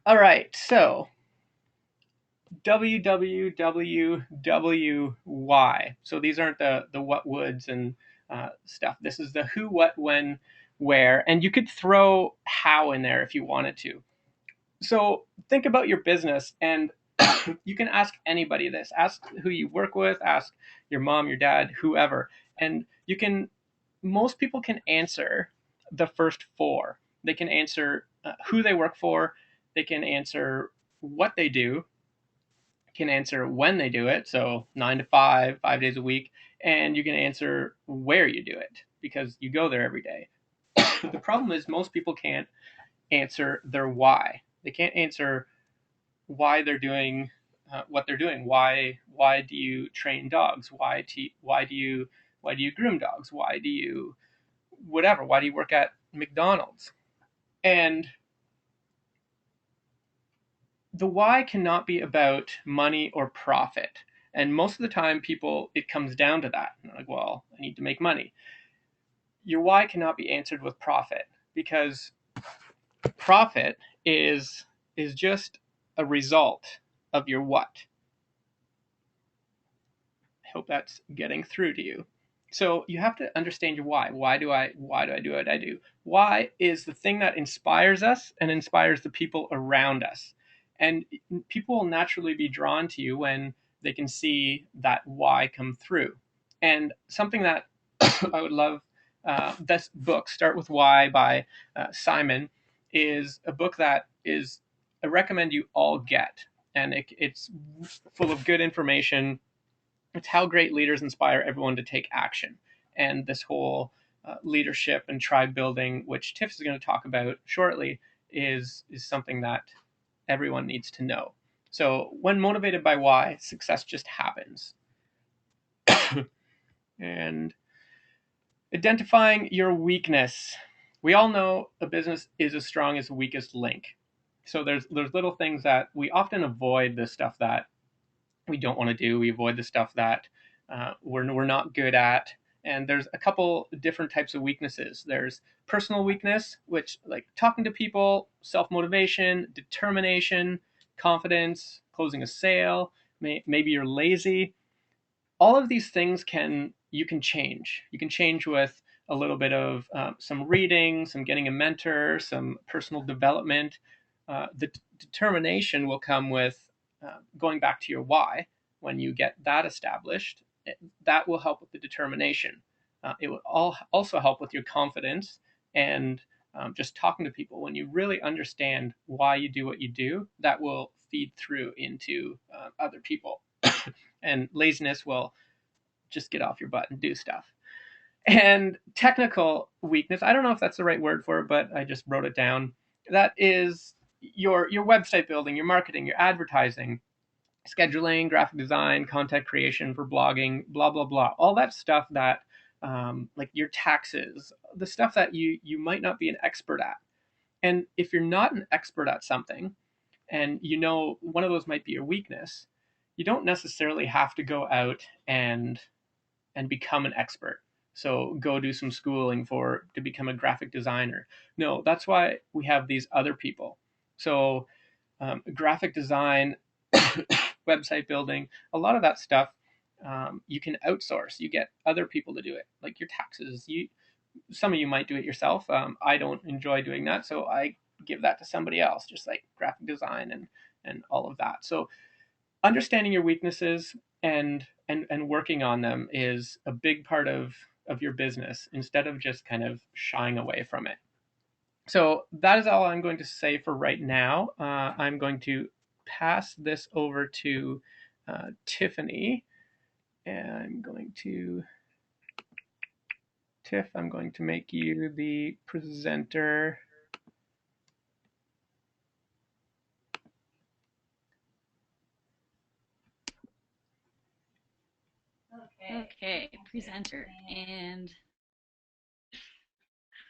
All right, so WWWY. So these aren't the what woods and stuff. This is the who, what, when, where, and you could throw how in there if you wanted to. So think about your business, and you can ask anybody this. Ask who you work with. Ask your mom, your dad, whoever, and you can. Most people can answer the first four. They can answer who they work for. They can answer what they do, can answer when they do it, so 9 to 5, 5 days a week, and you can answer where you do it because you go there every day. The problem is most people can't answer their why. They can't answer why they're doing what they're doing. Why do you train dogs? Why do you groom dogs? Why do you whatever? Why do you work at McDonald's? And the why cannot be about money or profit. And most of the time, people, it comes down to that. They're like, well, I need to make money. Your why cannot be answered with profit because profit is just a result of your what. I hope that's getting through to you. So you have to understand your why. Why do I do what I do? Why is the thing that inspires us and inspires the people around us. And people will naturally be drawn to you when they can see that why come through. And something that I would love, this book, Start With Why by Simon, is a book that is I recommend you all get. And it's full of good information. It's how great leaders inspire everyone to take action. And this whole leadership and tribe building, which Tiff is going to talk about shortly, is something that everyone needs to know. So when motivated by why, success just happens. And identifying your weakness. We all know a business is as strong as the weakest link. So there's little things that we often avoid, the stuff that we don't want to do. We avoid the stuff that we're not good at. And there's a couple different types of weaknesses. There's personal weakness, which like talking to people, self-motivation, determination, confidence, closing a sale. Maybe you're lazy. All of these things you can change. You can change with a little bit of some reading, some getting a mentor, some personal development. The determination will come with going back to your why. When you get that established, that will help with the determination. It will also help with your confidence and just talking to people. When you really understand why you do what you do, that will feed through into other people. And laziness will just get off your butt and do stuff. And technical weakness, I don't know if that's the right word for it, but I just wrote it down. That is your website building, your marketing, your advertising, scheduling, graphic design, content creation for blogging, blah blah blah. All that stuff that like your taxes, the stuff that you might not be an expert at. And if you're not an expert at something, and you know one of those might be your weakness, you don't necessarily have to go out and become an expert. So go do some schooling for to become a graphic designer. No, that's why we have these other people. So graphic design, website building, a lot of that stuff you can outsource. You get other people to do it, like your taxes. Some of you might do it yourself. I don't enjoy doing that, so I give that to somebody else, just like graphic design and all of that. So understanding your weaknesses and working on them is a big part of your business instead of just kind of shying away from it. So that is all I'm going to say for right now. I'm going to pass this over to Tiffany, and I'm going to make you the presenter. Okay, presenter. And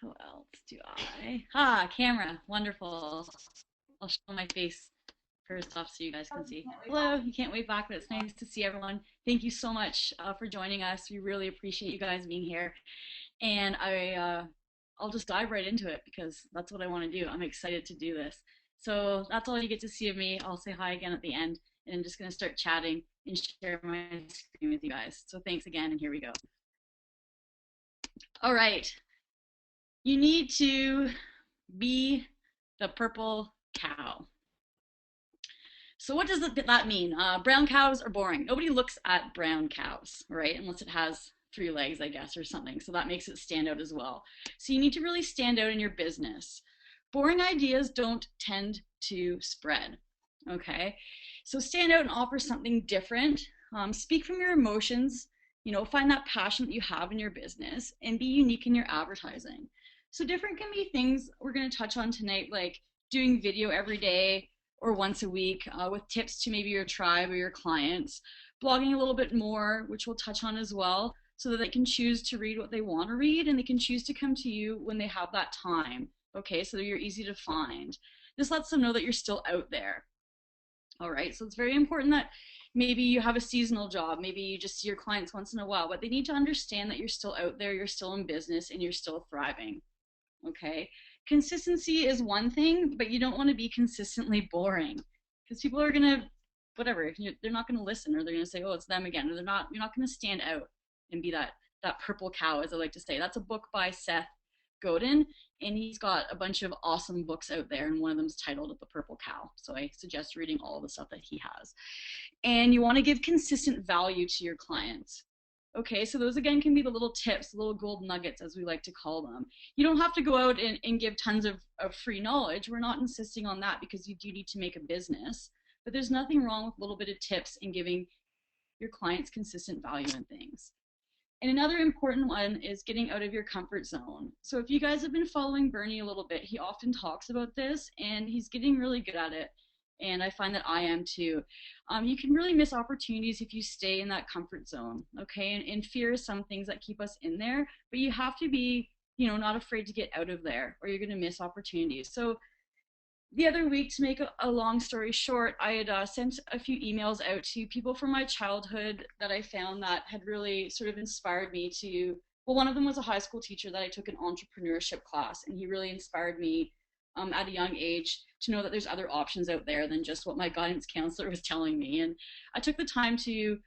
who else do I? Camera. Wonderful. I'll show my face first off so you guys can see. Hello, you can't wave back, but it's nice to see everyone. Thank you so much for joining us. We really appreciate you guys being here. And I'll just dive right into it because that's what I want to do. I'm excited to do this. So that's all you get to see of me. I'll say hi again at the end, and I'm just going to start chatting and share my screen with you guys. So thanks again, and here we go. All right. You need to be the purple cow. So what does that mean? Brown cows are boring. Nobody looks at brown cows, right? Unless it has 3 legs, I guess, or something. So that makes it stand out as well. So you need to really stand out in your business. Boring ideas don't tend to spread, okay? So stand out and offer something different. Speak from your emotions, find that passion that you have in your business and be unique in your advertising. So different can be things we're going to touch on tonight, like doing video every day, or once a week with tips to maybe your tribe or your clients, blogging a little bit more, which we'll touch on as well, so that they can choose to read what they want to read and they can choose to come to you when they have that time. Okay, so you're easy to find. This lets them know that you're still out there. All right, so it's very important that maybe you have a seasonal job, maybe you just see your clients once in a while, but they need to understand that you're still out there, you're still in business, and you're still thriving. Okay, consistency is one thing, but you don't want to be consistently boring because people are gonna, whatever, they're not gonna listen, or they're gonna say, oh, it's them again, or you're not gonna stand out and be that purple cow, as I like to say. That's a book by Seth Godin, and he's got a bunch of awesome books out there, and one of them is titled The Purple Cow. So I suggest reading all the stuff that he has. And you want to give consistent value to your clients. Okay, so those again can be the little tips, the little gold nuggets, as we like to call them. You don't have to go out and give tons of free knowledge. We're not insisting on that because you do need to make a business. But there's nothing wrong with a little bit of tips and giving your clients consistent value in things. And another important one is getting out of your comfort zone. So if you guys have been following Bernie a little bit, he often talks about this and he's getting really good at it. And I find that I am too. You can really miss opportunities if you stay in that comfort zone, okay? And fear is some things that keep us in there, but you have to be, not afraid to get out of there or you're gonna miss opportunities. So the other week, to make a long story short, I had sent a few emails out to people from my childhood that I found that had really sort of inspired me to. Well, one of them was a high school teacher that I took an entrepreneurship class, and he really inspired me at a young age to know that there's other options out there than just what my guidance counselor was telling me. And I took the time to,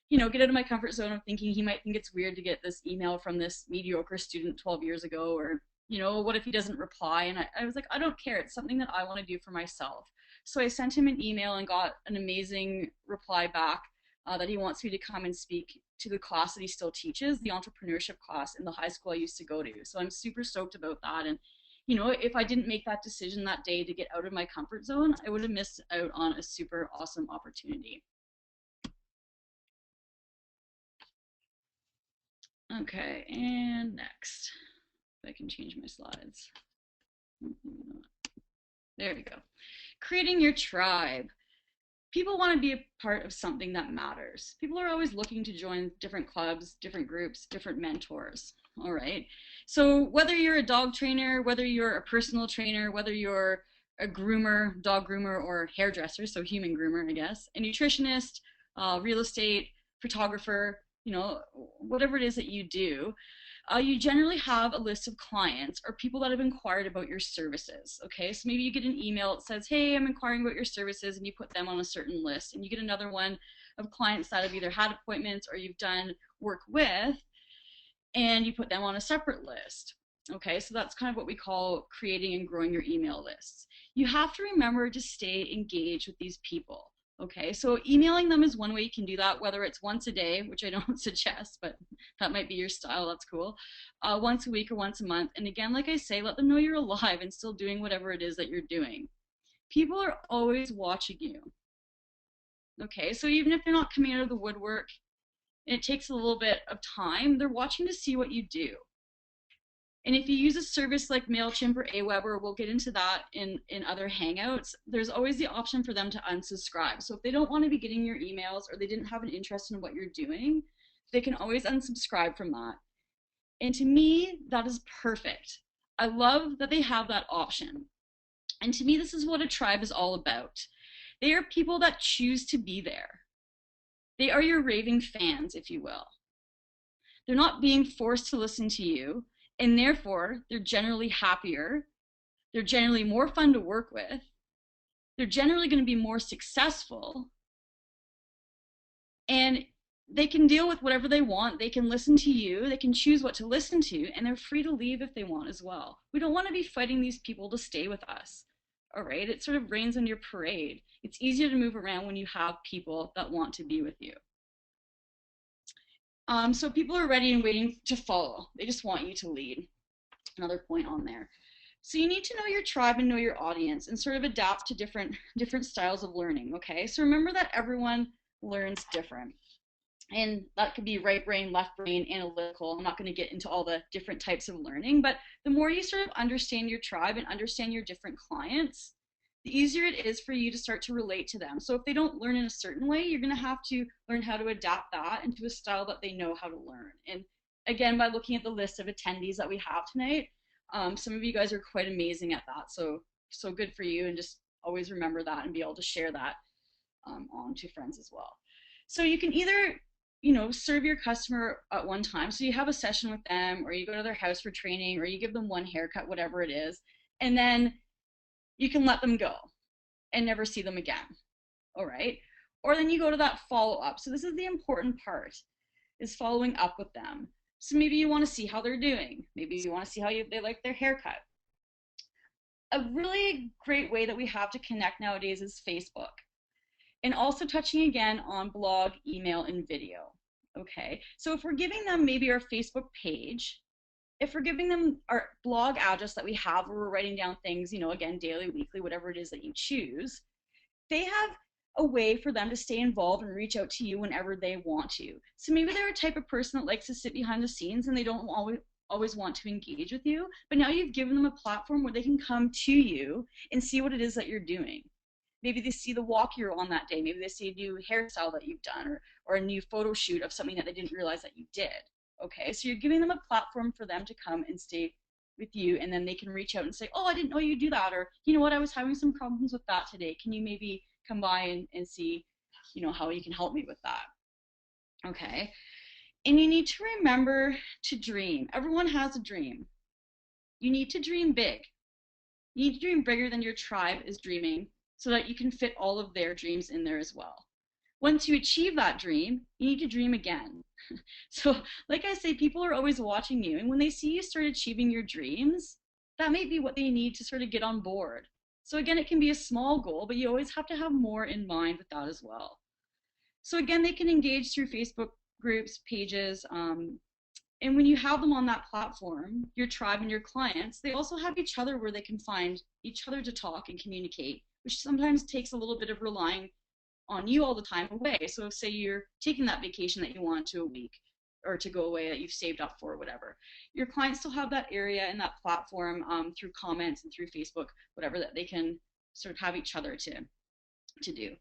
get out of my comfort zone of thinking he might think it's weird to get this email from this mediocre student 12 years ago, or what if he doesn't reply? And I was like, I don't care. It's something that I want to do for myself. So I sent him an email and got an amazing reply back that he wants me to come and speak to the class that he still teaches, the entrepreneurship class in the high school I used to go to. So I'm super stoked about that. And, if I didn't make that decision that day to get out of my comfort zone, I would have missed out on a super awesome opportunity. Okay, and next. If I can change my slides. There we go. Creating your tribe. People want to be a part of something that matters. People are always looking to join different clubs, different groups, different mentors. All right. So whether you're a dog trainer, whether you're a personal trainer, whether you're a groomer, dog groomer, or hairdresser, so human groomer, I guess, a nutritionist, real estate, photographer, whatever it is that you do, you generally have a list of clients or people that have inquired about your services. Okay, so maybe you get an email that says, hey, I'm inquiring about your services, and you put them on a certain list. And you get another one of clients that have either had appointments or you've done work with, and you put them on a separate list. Okay, so that's kind of what we call creating and growing your email lists. You have to remember to stay engaged with these people. Okay, so emailing them is one way you can do that, whether it's once a day, which I don't suggest, but that might be your style, that's cool, once a week or once a month. And again, like I say, let them know you're alive and still doing whatever it is that you're doing. People are always watching you. Okay, so even if they're not coming out of the woodwork, and it takes a little bit of time, they're watching to see what you do. And if you use a service like MailChimp or Aweber, we'll get into that in other Hangouts, there's always the option for them to unsubscribe. So if they don't want to be getting your emails or they didn't have an interest in what you're doing, they can always unsubscribe from that. And to me, that is perfect. I love that they have that option. And to me, this is what a tribe is all about. They are people that choose to be there. They are your raving fans, if you will. They're not being forced to listen to you, And therefore, they're generally happier. They're generally more fun to work with. They're generally going to be more successful. And they can deal with whatever they want. They can listen to you. They can choose what to listen to, and they're free to leave if they want as well. We don't want to be fighting these people to stay with us. All right? It sort of rains on your parade. It's easier to move around when you have people that want to be with you. So people are ready and waiting to follow. They just want you to lead. Another point on there. So you need to know your tribe and know your audience and sort of adapt to different styles of learning, okay? So remember that everyone learns different. And that could be right brain, left brain, analytical. I'm not going to get into all the different types of learning, but the more you sort of understand your tribe and understand your different clients, the easier it is for you to start to relate to them. So if they don't learn in a certain way, you're going to have to learn how to adapt that into a style that they know how to learn. And again, by looking at the list of attendees that we have tonight, some of you guys are quite amazing at that. So good for you, and just always remember that and be able to share that on to friends as well. So you can either serve your customer at one time. So you have a session with them, or you go to their house for training, or you give them one haircut, whatever it is, and then you can let them go and never see them again. All right. Or then you go to that follow-up. So this is the important part, is following up with them. So maybe you want to see how they're doing. Maybe you want to see how they like their haircut. A really great way that we have to connect nowadays is Facebook. And also touching again on blog, email, and video. Okay, so if we're giving them maybe our Facebook page, if we're giving them our blog address that we have where we're writing down things, again, daily, weekly, whatever it is that you choose, they have a way for them to stay involved and reach out to you whenever they want to. So maybe they're a type of person that likes to sit behind the scenes and they don't always want to engage with you, but now you've given them a platform where they can come to you and see what it is that you're doing. Maybe they see the walk you're on that day. Maybe they see a new hairstyle that you've done, or a new photo shoot of something that they didn't realize that you did. Okay, so you're giving them a platform for them to come and stay with you, and then they can reach out and say, oh, I didn't know you do that, or you know what, I was having some problems with that today. Can you maybe come by and see, how you can help me with that? Okay, and you need to remember to dream. Everyone has a dream. You need to dream big. You need to dream bigger than your tribe is dreaming, so that you can fit all of their dreams in there as well. Once you achieve that dream, you need to dream again. So like I say, people are always watching you, and when they see you start achieving your dreams, that may be what they need to sort of get on board. So again, it can be a small goal, but you always have to have more in mind with that as well. So again, they can engage through Facebook groups, pages, and when you have them on that platform, your tribe and your clients, they also have each other where they can find each other to talk and communicate, which sometimes takes a little bit of relying on you all the time away. So say you're taking that vacation that you want to a week, or to go away that you've saved up for, or whatever. Your clients still have that area and that platform through comments and through Facebook, whatever, that they can sort of have each other to do.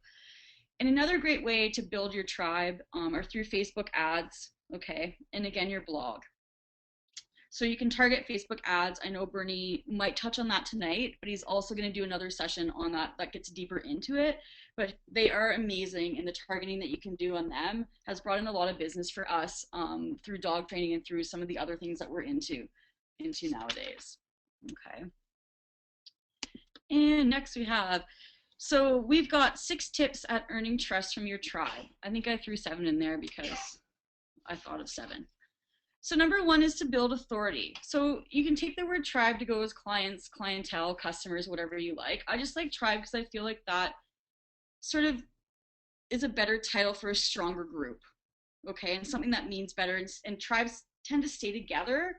And another great way to build your tribe are through Facebook ads, okay? And again, your blog. So you can target Facebook ads. I know Bernie might touch on that tonight, but he's also going to do another session on that gets deeper into it. But they are amazing, and the targeting that you can do on them has brought in a lot of business for us through dog training and through some of the other things that we're into nowadays. Okay. And next we have, so we've got 6 tips at earning trust from your tribe. I think I threw 7 in there because I thought of 7. So number 1 is to build authority. So you can take the word tribe to go as clients, clientele, customers, whatever you like. I just like tribe because I feel like that sort of is a better title for a stronger group, okay? And something that means better, and tribes tend to stay together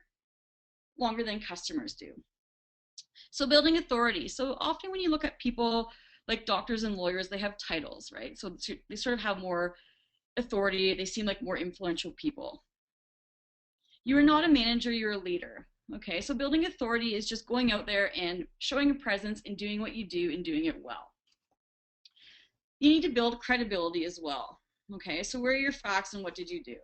longer than customers do. So building authority. So often when you look at people like doctors and lawyers, they have titles, right? So they sort of have more authority. They seem like more influential people. You are not a manager, you're a leader. Okay, so building authority is just going out there and showing a presence and doing what you do and doing it well. You need to build credibility as well. Okay, so where are your facts and what did you do?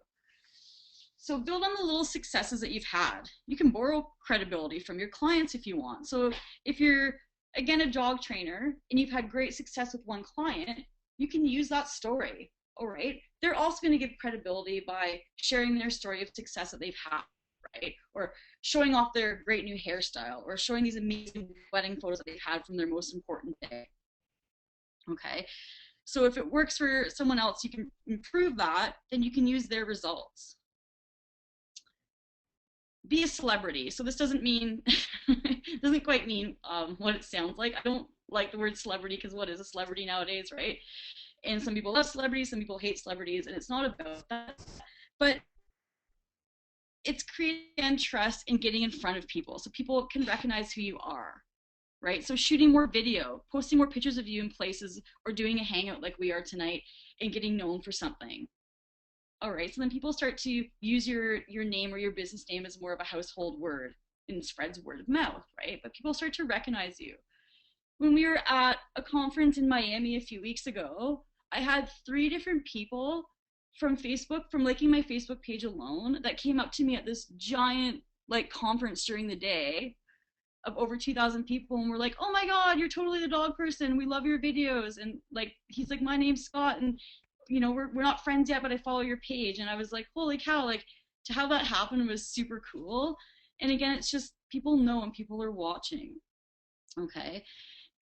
So build on the little successes that you've had. You can borrow credibility from your clients if you want. So if you're, again, a dog trainer and you've had great success with one client, you can use that story. All right, they're also going to give credibility by sharing their story of success that they've had, right? Or showing off their great new hairstyle, or showing these amazing wedding photos that they've had from their most important day. Okay, so if it works for someone else, you can improve that, then you can use their results. Be a celebrity. So this doesn't mean, doesn't quite mean what it sounds like. I don't like the word celebrity because what is a celebrity nowadays, right? And some people love celebrities, some people hate celebrities, and it's not about that. But it's creating trust and getting in front of people so people can recognize who you are, right? So shooting more video, posting more pictures of you in places, or doing a hangout like we are tonight and getting known for something. All right, so then people start to use your name or your business name as more of a household word and spreads word of mouth, right? But people start to recognize you. When we were at a conference in Miami a few weeks ago, I had 3 different people from Facebook, from liking my Facebook page alone, that came up to me at this giant like conference during the day of over 2,000 people, and were like, "Oh my God, you're totally the dog person. We love your videos." And like, he's like, "My name's Scott, and we're not friends yet, but I follow your page." And I was like, "Holy cow!" Like, to have that happen was super cool. And again, it's just people know and people are watching. Okay.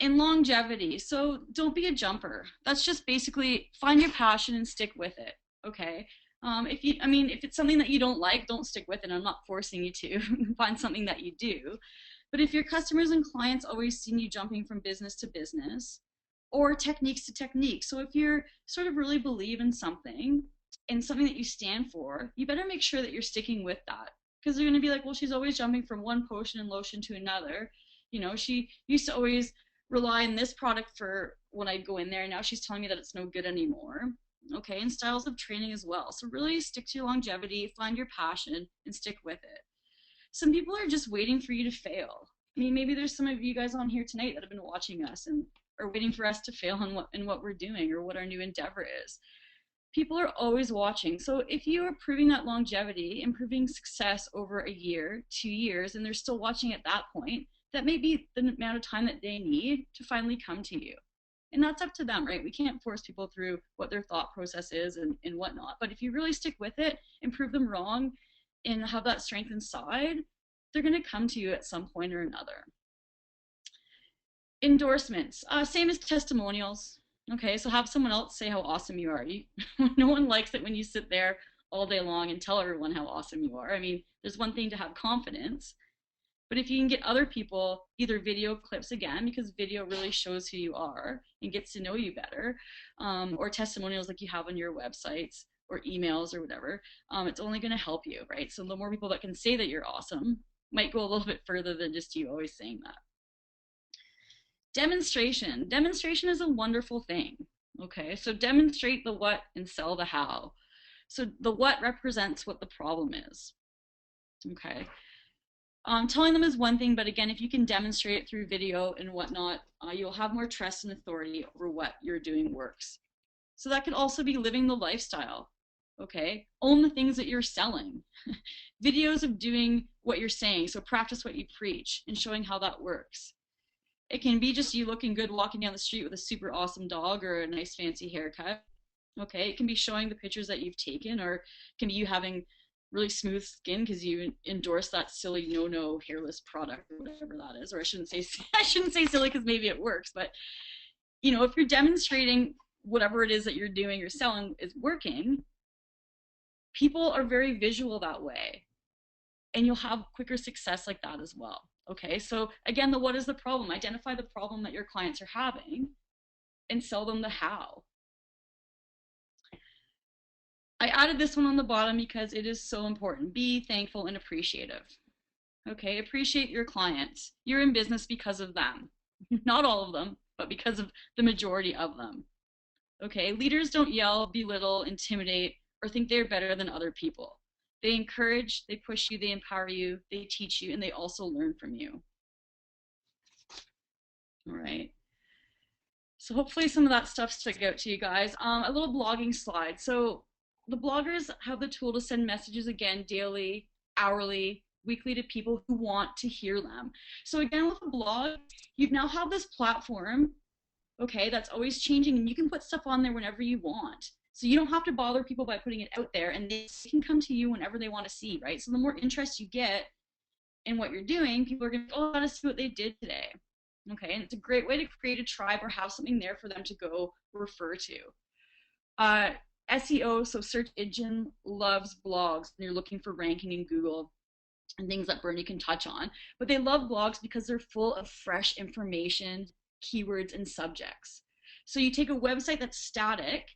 And longevity. So don't be a jumper. That's just basically find your passion and stick with it. Okay. If it's something that you don't like, don't stick with it. I'm not forcing you to find something that you do. But if your customers and clients always see you jumping from business to business or techniques to techniques, so if you're sort of really believe in something and something that you stand for, you better make sure that you're sticking with that. Because they're going to be like, well, she's always jumping from one potion and lotion to another. She used to always rely on this product for when I'd go in there, and now she's telling me that it's no good anymore. Okay, and styles of training as well. So really stick to your longevity, find your passion, and stick with it. Some people are just waiting for you to fail. I mean, maybe there's some of you guys on here tonight that have been watching us and are waiting for us to fail in what we're doing or what our new endeavor is. People are always watching. So if you are proving that longevity, improving success over a year, 2 years, and they're still watching at that point, that may be the amount of time that they need to finally come to you. And that's up to them, right? We can't force people through what their thought process is and whatnot. But if you really stick with it and prove them wrong and have that strength inside, they're going to come to you at some point or another. Endorsements, same as testimonials. Okay, so have someone else say how awesome you are. No one likes it when you sit there all day long and tell everyone how awesome you are. I mean, there's one thing to have confidence, but if you can get other people either video clips, again, because video really shows who you are and gets to know you better, or testimonials like you have on your websites or emails or whatever, it's only going to help you, right? So the more people that can say that you're awesome might go a little bit further than just you always saying that. Demonstration. Demonstration is a wonderful thing. Okay, so demonstrate the what and sell the how. So the what represents what the problem is. Okay. Telling them is one thing, but again, if you can demonstrate it through video and whatnot, you'll have more trust and authority over what you're doing works. So that could also be living the lifestyle. Okay, own the things that you're selling. Videos of doing what you're saying, so practice what you preach and showing how that works. It can be just you looking good walking down the street with a super awesome dog or a nice fancy haircut. Okay, it can be showing the pictures that you've taken, or it can be you having really smooth skin because you endorse that silly no hairless product or whatever that is. Or I shouldn't say silly because maybe it works, but if you're demonstrating whatever it is that you're doing or selling is working, people are very visual that way, and you'll have quicker success like that as well. Okay, so again, what is the problem? Identify the problem that your clients are having and sell them the how. I added this one on the bottom because it is so important. Be thankful and appreciative. Okay, appreciate your clients. You're in business because of them. Not all of them, but because of the majority of them. Okay, leaders don't yell, belittle, intimidate, or think they're better than other people. They encourage, they push you, they empower you, they teach you, and they also learn from you. All right. So hopefully some of that stuff stuck out to you guys. A little blogging slide. So the bloggers have the tool to send messages again daily, hourly, weekly to people who want to hear them. So again, with a blog, you now have this platform, okay, that's always changing, and you can put stuff on there whenever you want. So you don't have to bother people by putting it out there, and they can come to you whenever they want to see, right? So the more interest you get in what you're doing, people are going to go, oh, I want to see what they did today. Okay, and it's a great way to create a tribe or have something there for them to go refer to. SEO, so search engine, loves blogs, and you're looking for ranking in Google and things that Bernie can touch on. But they love blogs because they're full of fresh information, keywords, and subjects. So you take a website that's static,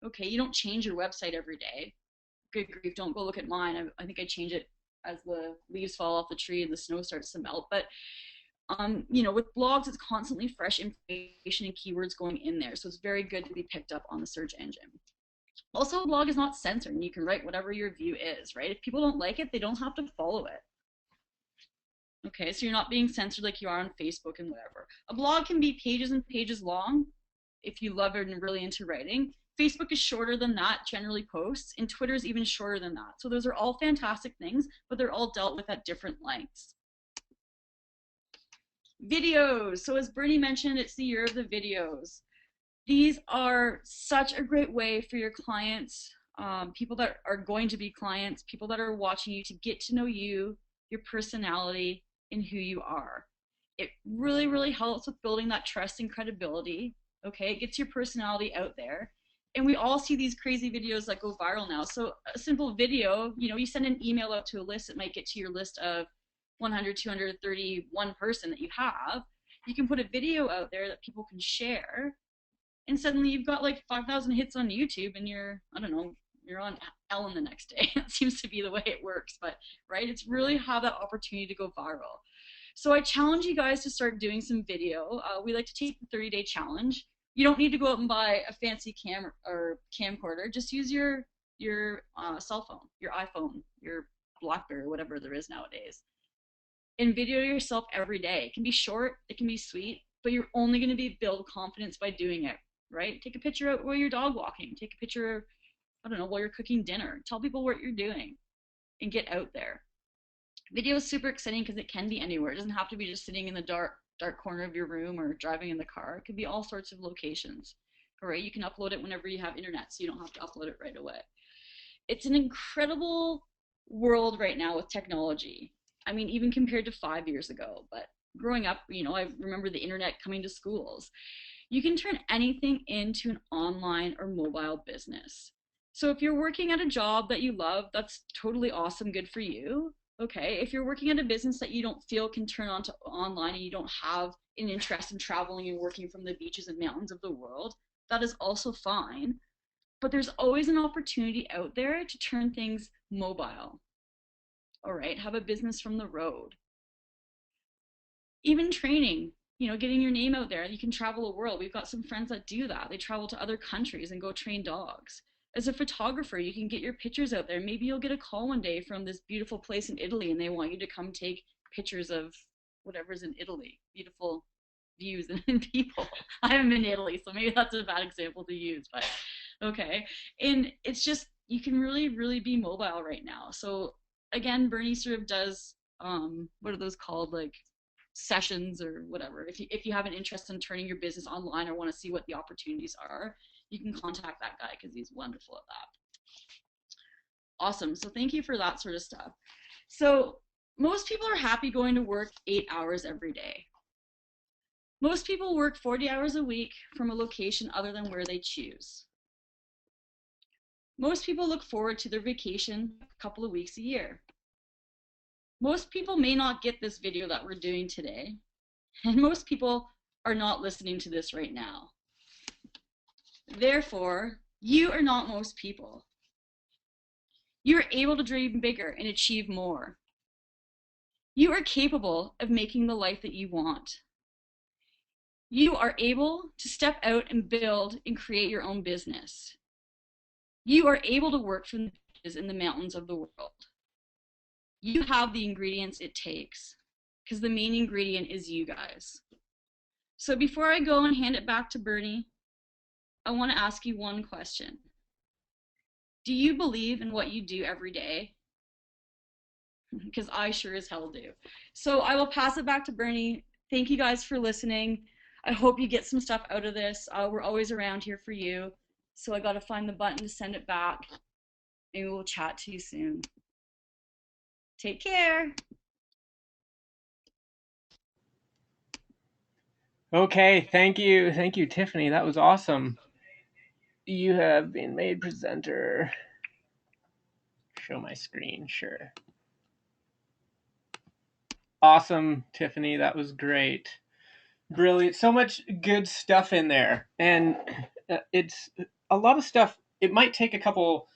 okay, you don't change your website every day. Good grief, don't go look at mine. I think I change it as the leaves fall off the tree and the snow starts to melt. But with blogs, it's constantly fresh information and keywords going in there. So it's very good to be picked up on the search engine. Also, a blog is not censored, and you can write whatever your view is, right? If people don't like it, they don't have to follow it. Okay, so you're not being censored like you are on Facebook and whatever. A blog can be pages and pages long if you love it and really into writing. Facebook is shorter than that, generally posts, and Twitter is even shorter than that. So those are all fantastic things, but they're all dealt with at different lengths. Videos. So as Bernie mentioned, it's the year of the videos. These are such a great way for your clients, people that are going to be clients, people that are watching you, to get to know you, your personality, and who you are. It really, really helps with building that trust and credibility. Okay, it gets your personality out there. And we all see these crazy videos that go viral now. So a simple video, you send an email out to a list, it might get to your list of 100, 231 person that you have. You can put a video out there that people can share, and suddenly you've got like 5,000 hits on YouTube, and you're on Ellen the next day. That seems to be the way it works, but right, it's really have that opportunity to go viral. So I challenge you guys to start doing some video. We like to take the 30-day challenge. You don't need to go out and buy a fancy camcorder. Just use your cell phone, your iPhone, your BlackBerry, whatever there is nowadays, and video yourself every day. It can be short, it can be sweet, but you're only going to build confidence by doing it, right? Take a picture while you're dog walking. Take a picture, I don't know, while you're cooking dinner. Tell people what you're doing and get out there. Video is super exciting because it can be anywhere. It doesn't have to be just sitting in the dark corner of your room or driving in the car. It could be all sorts of locations. All right, you can upload it whenever you have internet, so you don't have to upload it right away. It's an incredible world right now with technology. I mean, even compared to 5 years ago, but growing up, I remember the internet coming to schools. You can turn anything into an online or mobile business. So if you're working at a job that you love, that's totally awesome, good for you. Okay, if you're working at a business that you don't feel can turn on to online, and you don't have an interest in traveling and working from the beaches and mountains of the world, that is also fine. But there's always an opportunity out there to turn things mobile. All right, have a business from the road. Even training, getting your name out there. You can travel the world. We've got some friends that do that. They travel to other countries and go train dogs. As a photographer, you can get your pictures out there. Maybe you'll get a call one day from this beautiful place in Italy, and they want you to come take pictures of whatever's in Italy. Beautiful views and people. I haven't been to Italy, so maybe that's a bad example to use, but okay. And it's just, you can really, really be mobile right now. So again, Bernie sort of does, what are those called, like sessions or whatever. If you have an interest in turning your business online or want to see what the opportunities are, you can contact that guy because he's wonderful at that. Awesome. So thank you for that sort of stuff. So most people are happy going to work 8 hours every day. Most people work 40 hours a week from a location other than where they choose. Most people look forward to their vacation a couple of weeks a year. Most people may not get this video that we're doing today, and most people are not listening to this right now. Therefore, you are not most people. You are able to dream bigger and achieve more. You are capable of making the life that you want. You are able to step out and build and create your own business. You are able to work from the beaches in the mountains of the world. You have the ingredients it takes, because the main ingredient is you guys. So before I go and hand it back to Bernie, I want to ask you one question. Do you believe in what you do every day? Because I sure as hell do. So I will pass it back to Bernie. Thank you guys for listening. I hope you get some stuff out of this. We're always around here for you. So I got to find the button to send it back. Maybe we'll chat to you soon. Take care. Okay, thank you, Tiffany. That was awesome. You have been made presenter. Show my screen, sure. Awesome, Tiffany. That was great. Brilliant. So much good stuff in there. And it's a lot of stuff. It might take a couple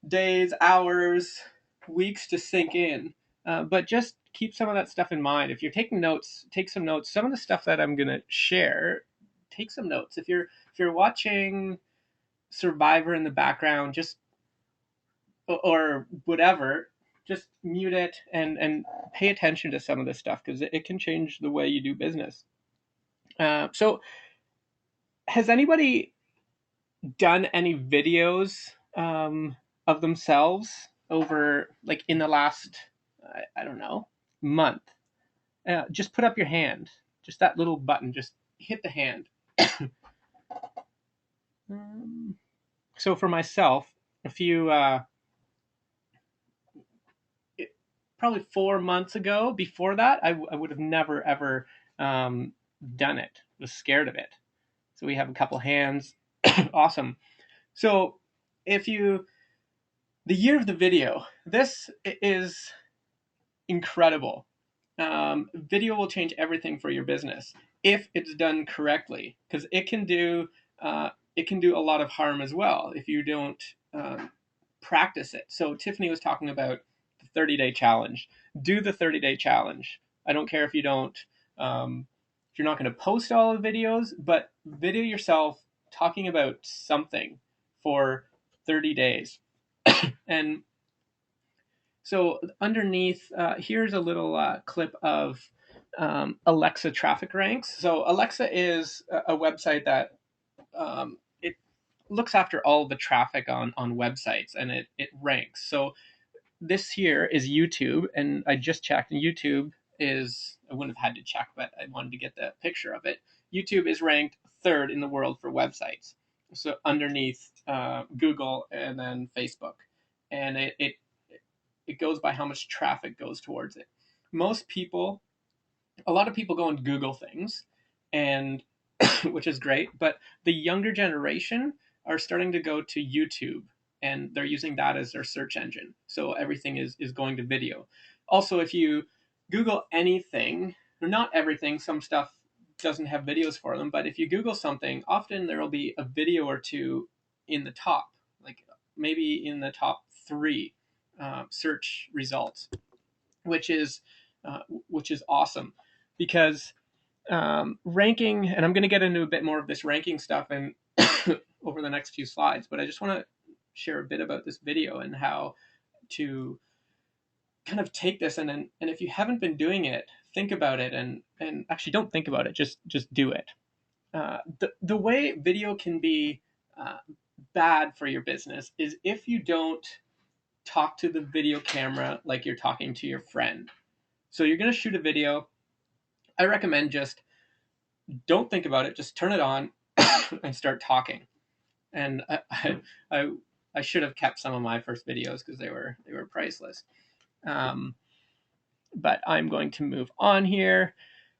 days, hours, weeks to sink in. But just keep some of that stuff in mind. If you're taking notes, take some notes. Some of the stuff that I'm gonna share, take some notes. If you're watching Survivor in the background, just or whatever, just mute it and pay attention to some of this stuff because it can change the way you do business. So, has anybody done any videos of themselves over like in the last I don't know month? Just put up your hand. Just that little button. Just hit the hand. So for myself, a few probably 4 months ago. Before that, I would have never ever done it. Was scared of it. So we have a couple hands. Awesome. So if you the year of the video, this is incredible. Video will change everything for your business if it's done correctly, because it can do a lot of harm as well if you don't practice it. So Tiffany was talking about the 30-day challenge. Do the 30-day challenge. I don't care if you don't, if you're not going to post all the videos, but video yourself talking about something for 30 days. And so underneath, here's a little clip of Alexa traffic ranks. So Alexa is a website that it looks after all the traffic on websites, and it ranks. So this here is YouTube, and I just checked, and YouTube is, I wouldn't have had to check, but I wanted to get the picture of it. YouTube is ranked third in the world for websites. So underneath Google and then Facebook. And it goes by how much traffic goes towards it. Most people, a lot of people go and Google things, and which is great, but the younger generation are starting to go to YouTube, and they're using that as their search engine. So everything is going to video. Also, if you Google anything, or not everything, some stuff doesn't have videos for them, but if you Google something, often there will be a video or two in the top, like maybe in the top three search results, which is which is awesome because ranking, and I'm going to get into a bit more of this ranking stuff and over the next few slides, but I just want to share a bit about this video and how to kind of take this and if you haven't been doing it, think about it and actually don't think about it, just do it. The way video can be bad for your business is if you don't talk to the video camera like you're talking to your friend. So you're going to shoot a video. I recommend just don't think about it. Just turn it on and start talking. And I, I should have kept some of my first videos because they were priceless. But I'm going to move on here.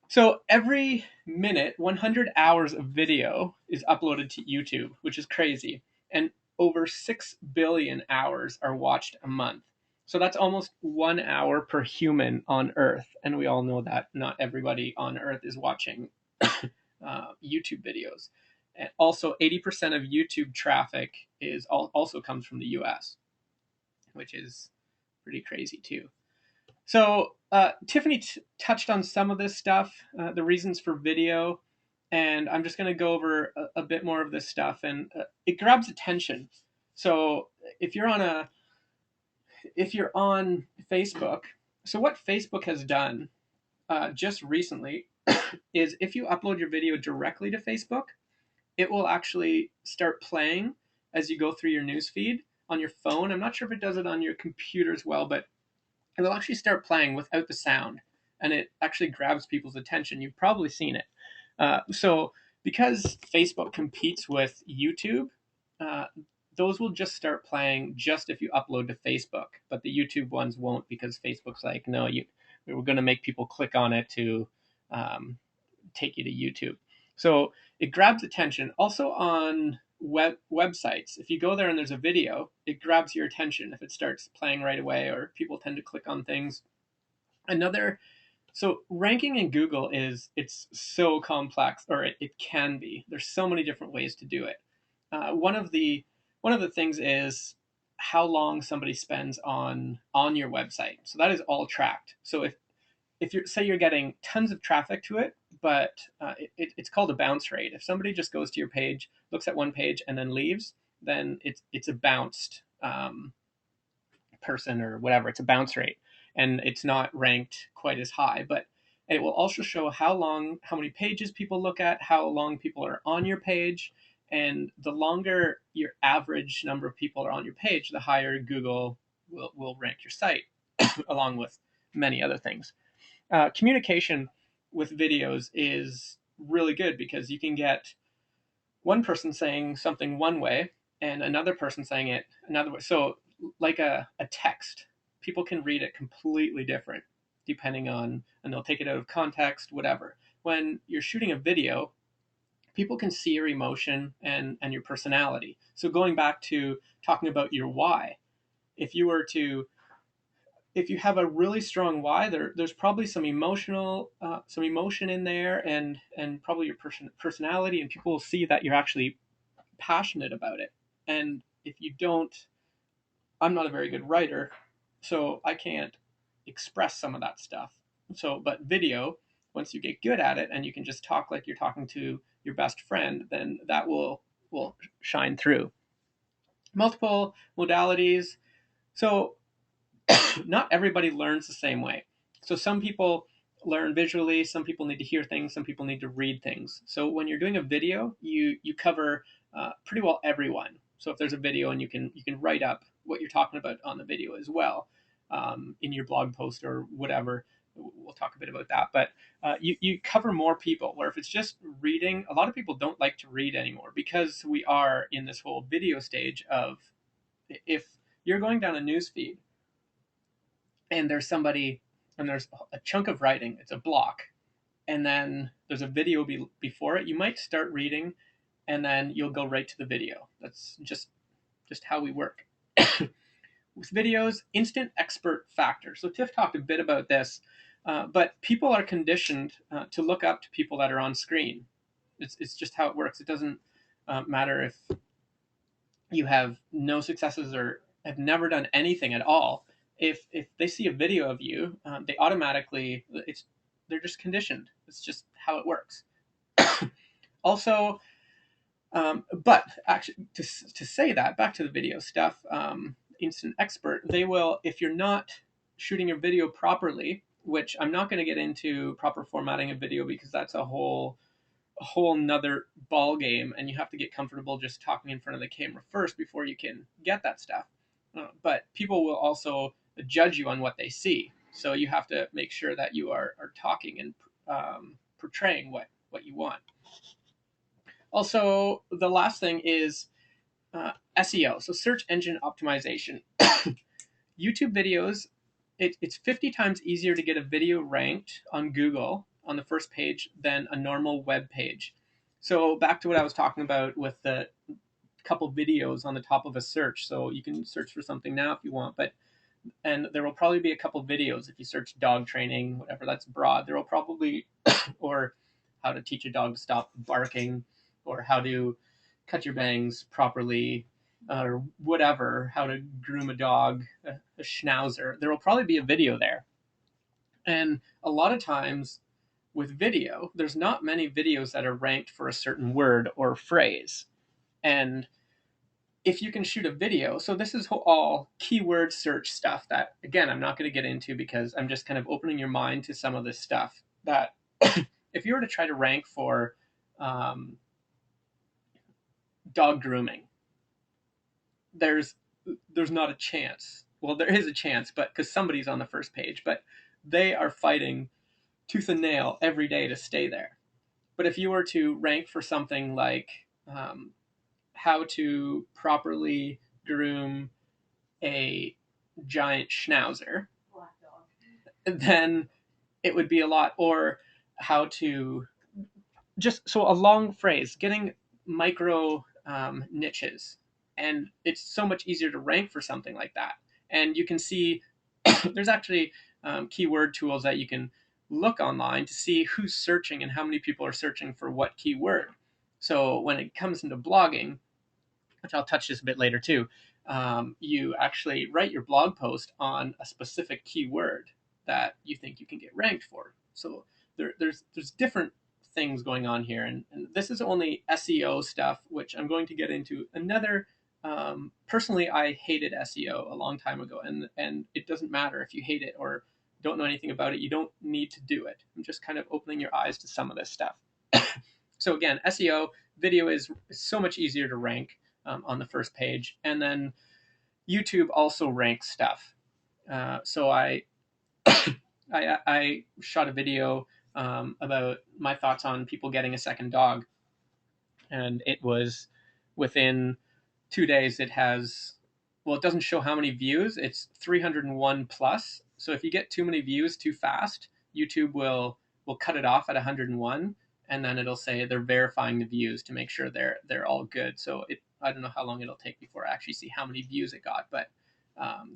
So every minute, 100 hours of video is uploaded to YouTube, which is crazy. And over 6 billion hours are watched a month. So that's almost 1 hour per human on Earth. And we all know that not everybody on Earth is watching YouTube videos. And also, 80% of YouTube traffic also comes from the US, which is pretty crazy too. So Tiffany touched on some of this stuff, the reasons for video, and I'm just going to go over a bit more of this stuff. And it grabs attention. So if you're on Facebook, so what Facebook has done just recently is if you upload your video directly to Facebook, it will actually start playing as you go through your newsfeed on your phone. I'm not sure if it does it on your computer as well, but it will actually start playing without the sound, and it actually grabs people's attention. You've probably seen it. So because Facebook competes with YouTube, uh, those will just start playing just if you upload to Facebook, but the YouTube ones won't because Facebook's like, no, we're going to make people click on it to um, take you to YouTube. So it grabs attention. Also on websites, if you go there and there's a video, it grabs your attention if it starts playing right away, or people tend to click on things. Another so ranking in Google it's so complex, or it can be. There's so many different ways to do it. One of the things is how long somebody spends on your website. So that is all tracked. So if you're say you're getting tons of traffic to it, but it's called a bounce rate. If somebody just goes to your page, looks at one page, and then leaves, then it's a bounced person or whatever. It's a bounce rate, and it's not ranked quite as high. But it will also show how many pages people look at, how long people are on your page, and the longer your average number of people are on your page, the higher Google will rank your site, along with many other things. Communication with videos is really good because you can get one person saying something one way and another person saying it another way. So, like a text, people can read it completely different depending on, and they'll take it out of context, whatever. When you're shooting a video, people can see your emotion and your personality. So, going back to talking about your why, if you were to if you have a really strong why, there's probably some emotion in there, and probably your personality, and people will see that you're actually passionate about it. And if you don't, I'm not a very good writer, so I can't express some of that stuff. So, but video, once you get good at it and you can just talk like you're talking to your best friend, then that will shine through. Multiple modalities. So not everybody learns the same way. So some people learn visually, some people need to hear things, some people need to read things. So when you're doing a video, you cover pretty well everyone. So if there's a video, and you can write up what you're talking about on the video as well, in your blog post or whatever. We'll talk a bit about that, but you cover more people. Where if it's just reading, a lot of people don't like to read anymore because we are in this whole video stage of, if you're going down a news feed and there's somebody and there's a chunk of writing, it's a block, and then there's a video before it, you might start reading and then you'll go right to the video. That's just how we work. With videos, instant expert factor. So Tiff talked a bit about this, but people are conditioned to look up to people that are on screen. It's just how it works. It doesn't matter if you have no successes or have never done anything at all. If they see a video of you, they automatically they're just conditioned. It's just how it works. Also, but actually, to say that, back to the video stuff, instant expert, they will, if you're not shooting your video properly, which I'm not going to get into proper formatting a video because that's a whole nother ball game, and you have to get comfortable just talking in front of the camera first before you can get that stuff. But people will also judge you on what they see, so you have to make sure that you are talking and portraying what you want. Also, the last thing is SEO, so search engine optimization. YouTube videos, it's 50 times easier to get a video ranked on Google on the first page than a normal web page. So back to what I was talking about with the couple videos on the top of a search. So you can search for something now if you want, and there will probably be a couple videos if you search dog training, whatever, that's broad. There will probably, or how to teach a dog to stop barking, or how to cut your bangs properly, or whatever, how to groom a dog, a schnauzer. There will probably be a video there. And a lot of times with video, there's not many videos that are ranked for a certain word or phrase. And if you can shoot a video, so this is all keyword search stuff that, again, I'm not going to get into because I'm just kind of opening your mind to some of this stuff that if you were to try to rank for dog grooming, there's not a chance. Well, there is a chance, but because somebody's on the first page, but they are fighting tooth and nail every day to stay there. But if you were to rank for something like how to properly groom a giant schnauzer, then it would be a lot. Or how to just, so a long phrase, getting micro niches. And it's so much easier to rank for something like that. And you can see there's actually keyword tools that you can look online to see who's searching and how many people are searching for what keyword. So when it comes into blogging, which I'll touch this a bit later too, you actually write your blog post on a specific keyword that you think you can get ranked for. So there's different things going on here, and this is only SEO stuff, which I'm going to get into another. Personally, I hated SEO a long time ago, and it doesn't matter if you hate it or don't know anything about it. You don't need to do it. I'm just kind of opening your eyes to some of this stuff. So again, SEO video is so much easier to rank on the first page, and then YouTube also ranks stuff. So I shot a video about my thoughts on people getting a second dog, and it was within 2 days. It has, well, it doesn't show how many views. It's 301 plus. So if you get too many views too fast, YouTube will cut it off at 101, and then it'll say they're verifying the views to make sure they're all good. So I don't know how long it'll take before I actually see how many views it got, but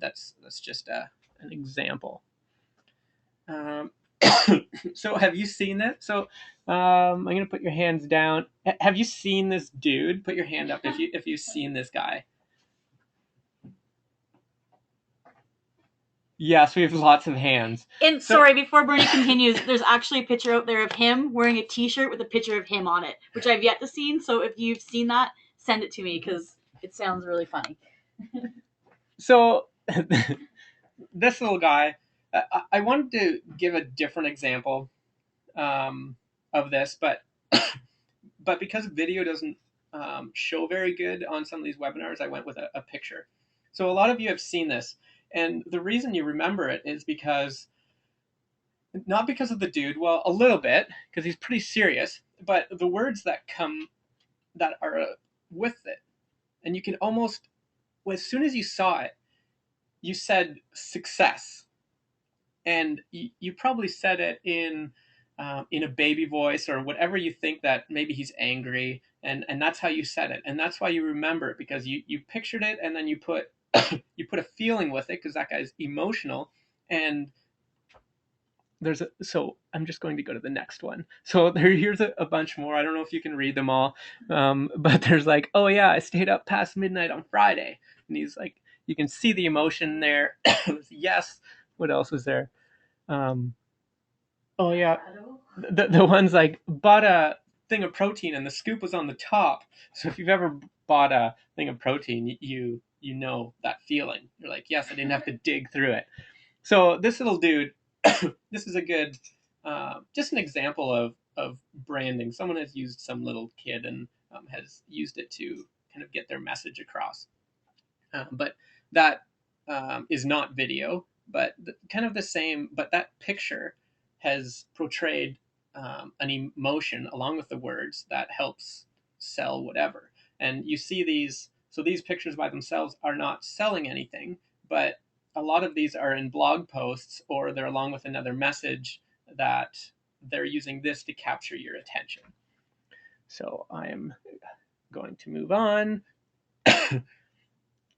that's just an example. So have you seen that? So I'm gonna put your hands down. Have you seen this dude? Put your hand up if you've seen this guy. Yes, we have lots of hands. And sorry, before Bernie continues, there's actually a picture out there of him wearing a T-shirt with a picture of him on it, which I've yet to see. So if you've seen that, send it to me because it sounds really funny. So this little guy, I wanted to give a different example of this, but because video doesn't show very good on some of these webinars, I went with a picture. So a lot of you have seen this, and the reason you remember it is because, not because of the dude, well, a little bit, because he's pretty serious, but the words that come that are with it. And you can almost, well, as soon as you saw it, you said success. And you probably said it in a baby voice or whatever you think, that maybe he's angry, and that's how you said it, and that's why you remember it, because you pictured it, and then you put you put a feeling with it, because that guy's emotional. And so I'm just going to go to the next one. So here's a bunch more. I don't know if you can read them all, but there's like, oh yeah, I stayed up past midnight on Friday, and he's like, you can see the emotion there. Yes. What else was there? Oh yeah, the ones like, bought a thing of protein and the scoop was on the top. So if you've ever bought a thing of protein, you know that feeling. You're like, yes, I didn't have to dig through it. So this little dude, this is a good, just an example of branding. Someone has used, some little kid, and has used it to kind of get their message across. But that is not video, but kind of the same. But that picture has portrayed an emotion along with the words that helps sell whatever. And you see these, so these pictures by themselves are not selling anything, but a lot of these are in blog posts, or they're along with another message that they're using this to capture your attention. So I am going to move on.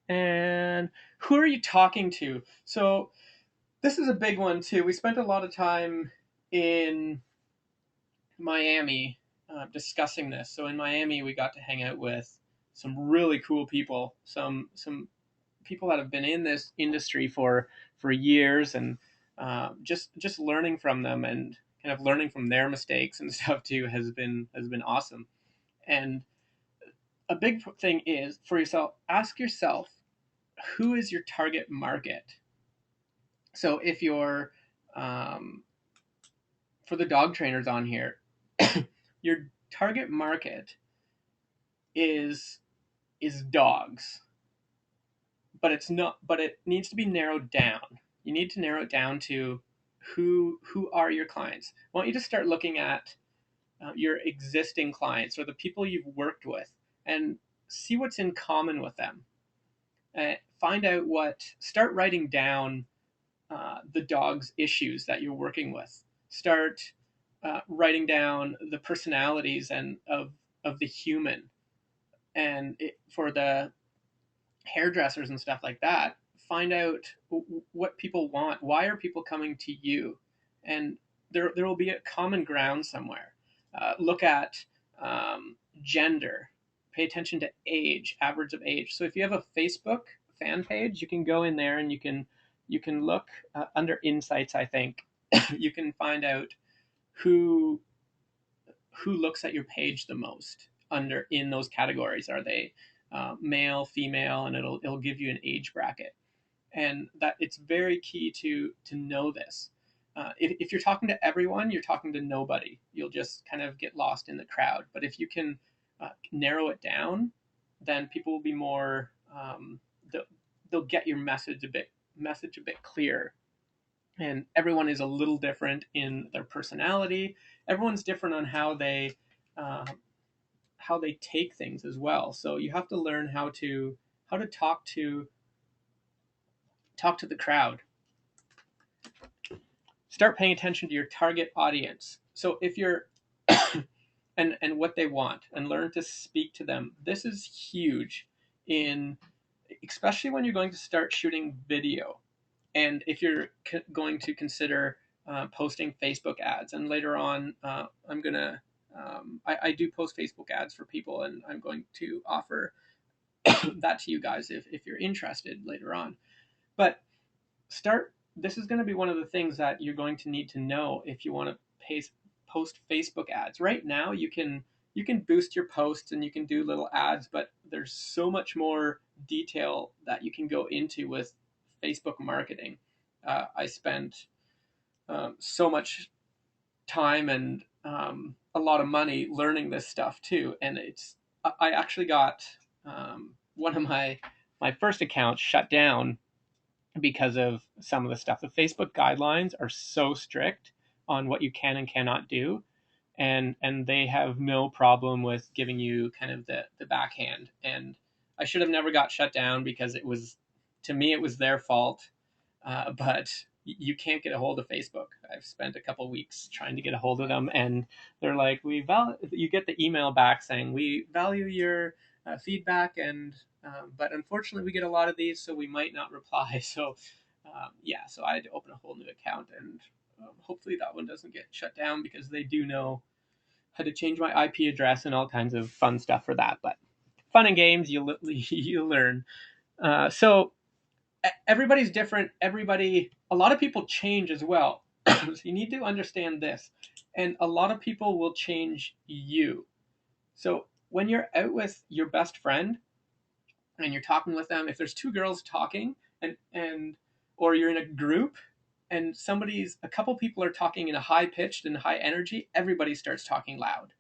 And who are you talking to? So this is a big one too. We spent a lot of time in Miami discussing this. So in Miami, we got to hang out with some really cool people, some people that have been in this industry for years, and just learning from them, and kind of learning from their mistakes and stuff too, has been awesome. And a big thing is, for yourself, ask yourself, who is your target market? So if you're, for the dog trainers on here, your target market is dogs, but it's not. But it needs to be narrowed down. You need to narrow it down to who are your clients. I want you to start looking at your existing clients, or the people you've worked with, and see what's in common with them. Find out start writing down the dog's issues that you're working with. Start writing down the personalities and of the human. And for the hairdressers and stuff like that, find out what people want. Why are people coming to you? And there will be a common ground somewhere. Look at gender. Pay attention to age, average of age. So if you have a Facebook fan page, you can go in there and you can look under insights. I think you can find out who looks at your page the most under in those categories. Are they male, female, and it'll give you an age bracket. And that it's very key to know this. If you're talking to everyone, you're talking to nobody. You'll just kind of get lost in the crowd. But if you can narrow it down, then people will be more. They'll get your message a bit clearer. And everyone is a little different in their personality. Everyone's different on uh, how they take things as well. So you have to learn how to talk to the crowd. Start paying attention to your target audience. So if you're and what they want, and learn to speak to them. This is huge in especially when you're going to start shooting video, and if you're going to consider posting Facebook ads. And later on, I'm gonna I do post Facebook ads for people, and I'm going to offer that to you guys if you're interested later on. But start. This is going to be one of the things that you're going to need to know if you want to post Facebook ads. Right now, you can boost your posts and you can do little ads, but there's so much more detail that you can go into with Facebook marketing. I spent so much time and a lot of money learning this stuff too, and I actually got one of my first accounts shut down because of some of the stuff. The Facebook guidelines are so strict on what you can and cannot do, and they have no problem with giving you kind of the backhand. And I should have never got shut down because it was, to me, it was their fault. But you can't get a hold of Facebook. I've spent a couple weeks trying to get a hold of them, and they're like, you get the email back saying we value your feedback, and but unfortunately we get a lot of these, so we might not reply. So yeah, so I had to open a whole new account, and hopefully that one doesn't get shut down because they do know how to change my IP address and all kinds of fun stuff for that. But fun and games, you learn. So everybody's different. A lot of people change as well. So you need to understand this. And a lot of people will change you. So when you're out with your best friend and you're talking with them, if there's two girls talking and or you're in a group and a couple people are talking in a high pitched and high energy, everybody starts talking loud.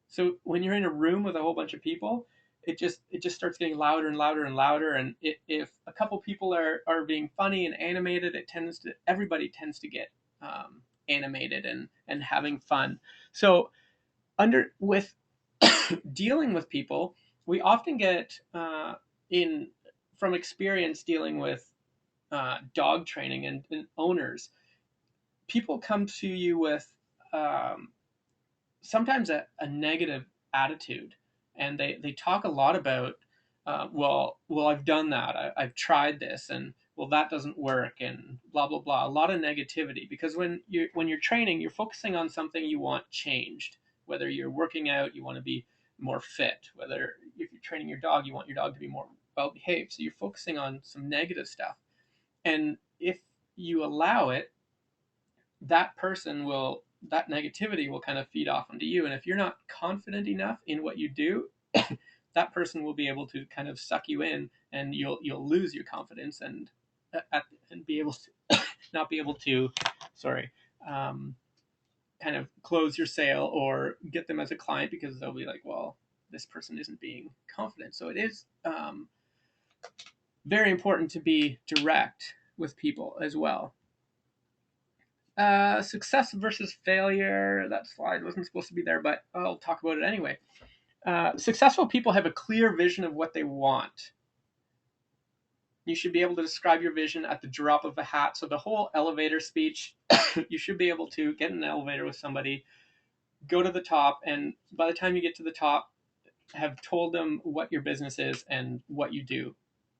So when you're in a room with a whole bunch of people, it just starts getting louder and louder and louder. And if a couple people are being funny and animated, everybody tends to get animated and having fun. So under with dealing with people, we often get in from experience dealing with dog training and owners. People come to you with um, sometimes a negative attitude, and they talk a lot about well I've done that, I've tried this, and well that doesn't work, and blah blah blah, a lot of negativity. Because when you're training, you're focusing on something you want changed. Whether you're working out, you want to be more fit. Whether if you're training your dog, you want your dog to be more well behaved. So you're focusing on some negative stuff, and if you allow it, that negativity will kind of feed off onto you. And if you're not confident enough in what you do, that person will be able to kind of suck you in, and you'll lose your confidence and be able to not be able to, sorry, kind of close your sale or get them as a client, because they'll be like, well, this person isn't being confident. So it is very important to be direct with people as well. Success versus failure. That slide wasn't supposed to be there, but I'll talk about it anyway. Successful people have a clear vision of what they want. You should be able to describe your vision at the drop of a hat. So the whole elevator speech, you should be able to get in an elevator with somebody, go to the top, and by the time you get to the top, have told them what your business is and what you do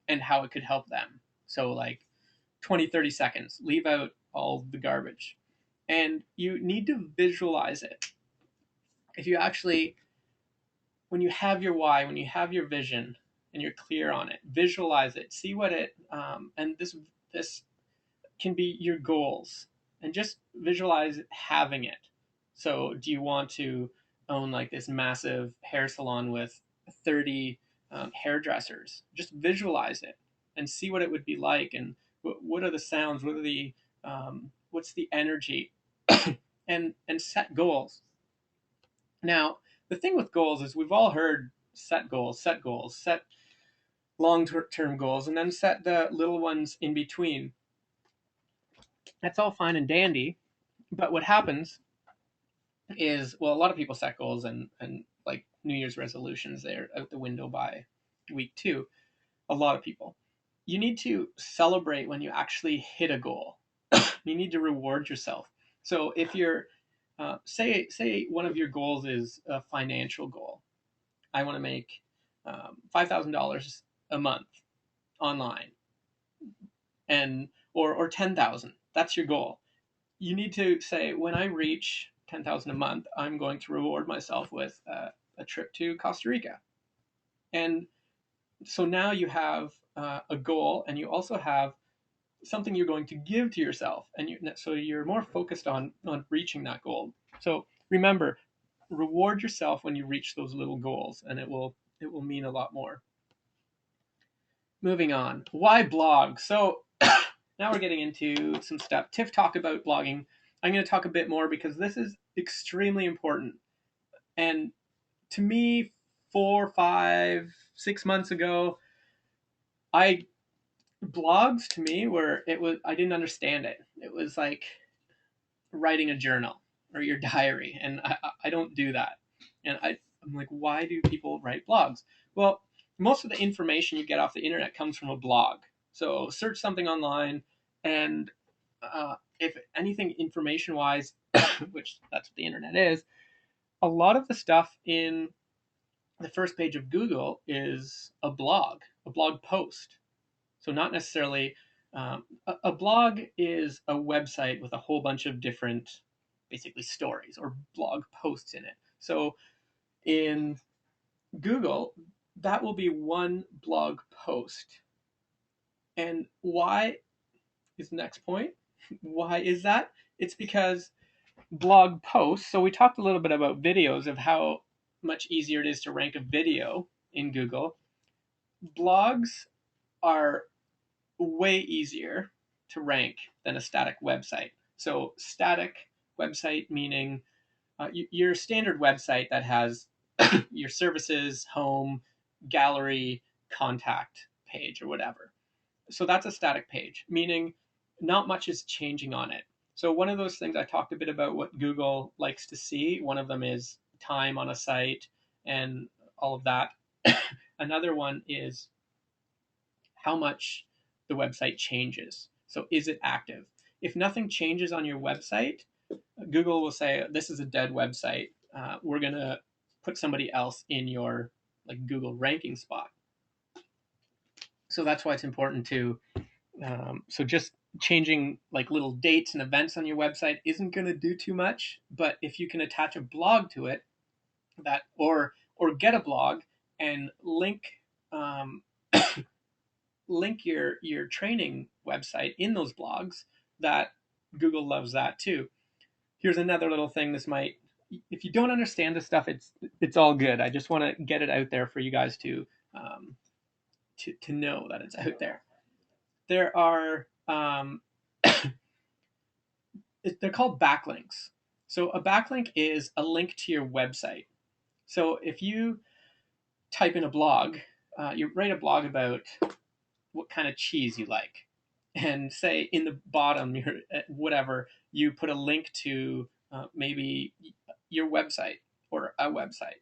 and how it could help them. So like 20, 30 seconds, leave out all the garbage. And you need to visualize it. If you actually, when you have your why, when you have your vision and you're clear on it, visualize it, see what it, and this can be your goals, and just visualize having it. So do you want to own like this massive hair salon with 30 hairdressers? Just visualize it and see what it would be like, and what are the sounds, what are the what's the energy, and set goals. Now, the thing with goals is we've all heard set goals, set long-term goals, and then set the little ones in between. That's all fine and dandy, but what happens is, well, a lot of people set goals, and like New Year's resolutions, they're out the window by week 2. A lot of people. You need to celebrate when you actually hit a goal. You need to reward yourself. So if you're say one of your goals is a financial goal. I want to make $5,000 a month online, and or 10,000. That's your goal. You need to say, when I reach 10,000 a month, I'm going to reward myself with a trip to Costa Rica. And so now you have a goal, and you also have something you're going to give to yourself, and so you're more focused on reaching that goal. So remember, reward yourself when you reach those little goals, and it will mean a lot more. Moving on, why blog? So now we're getting into some stuff. Tiff talked about blogging. I'm going to talk a bit more because this is extremely important. And to me, 4, 5, 6 months ago, blogs to me were, I didn't understand it. It was like writing a journal or your diary, and I don't do that. And I'm like, why do people write blogs? Well, most of the information you get off the internet comes from a blog. So search something online, and if anything information wise, which that's what the internet is, a lot of the stuff in the first page of Google is a blog post. So not necessarily, a blog is a website with a whole bunch of different, basically, stories or blog posts in it. So in Google, that will be one blog post. And why is the next point? Why is that? It's because blog posts, so we talked a little bit about videos, of how much easier it is to rank a video in Google. Blogs are way easier to rank than a static website. So static website meaning your standard website that has your services, home, gallery, contact page, or whatever. So that's a static page, meaning not much is changing on it. So one of those things, I talked a bit about what Google likes to see. One of them is time on a site and all of that. Another one is how much the website changes. So is it active? If nothing changes on your website, Google will say, this is a dead website. We're going to put somebody else in your like Google ranking spot. So that's why it's important to, so just changing like little dates and events on your website isn't going to do too much. But if you can attach a blog to it, that or get a blog and link link your training website in those blogs, that Google loves that too. Here's another little thing. This might, if you don't understand this stuff, it's all good. I just want to get it out there for you guys to know that it's out there. There are they're called backlinks. So a backlink is a link to your website. So if you type in a blog, you write a blog about what kind of cheese you like, and say in the bottom, whatever, you put a link to maybe your website or a website.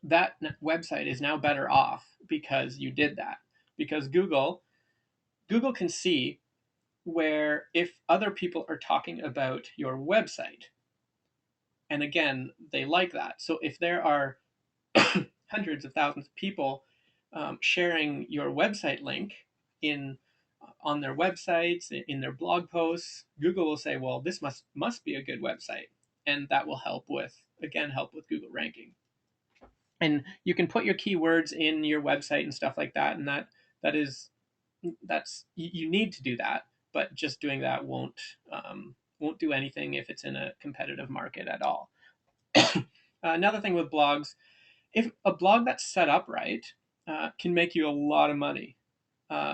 that website is now better off because you did that. Because Google can see where if other people are talking about your website, and again, they like that. So if there are hundreds of thousands of people sharing your website link in on their websites, in their blog posts, Google will say, well, this must be a good website, and that will help with Google ranking. And you can put your keywords in your website and stuff like that, and that is that's you need to do that, but just doing that won't do anything if it's in a competitive market at all. Another thing with blogs, if a blog that's set up right can make you a lot of money.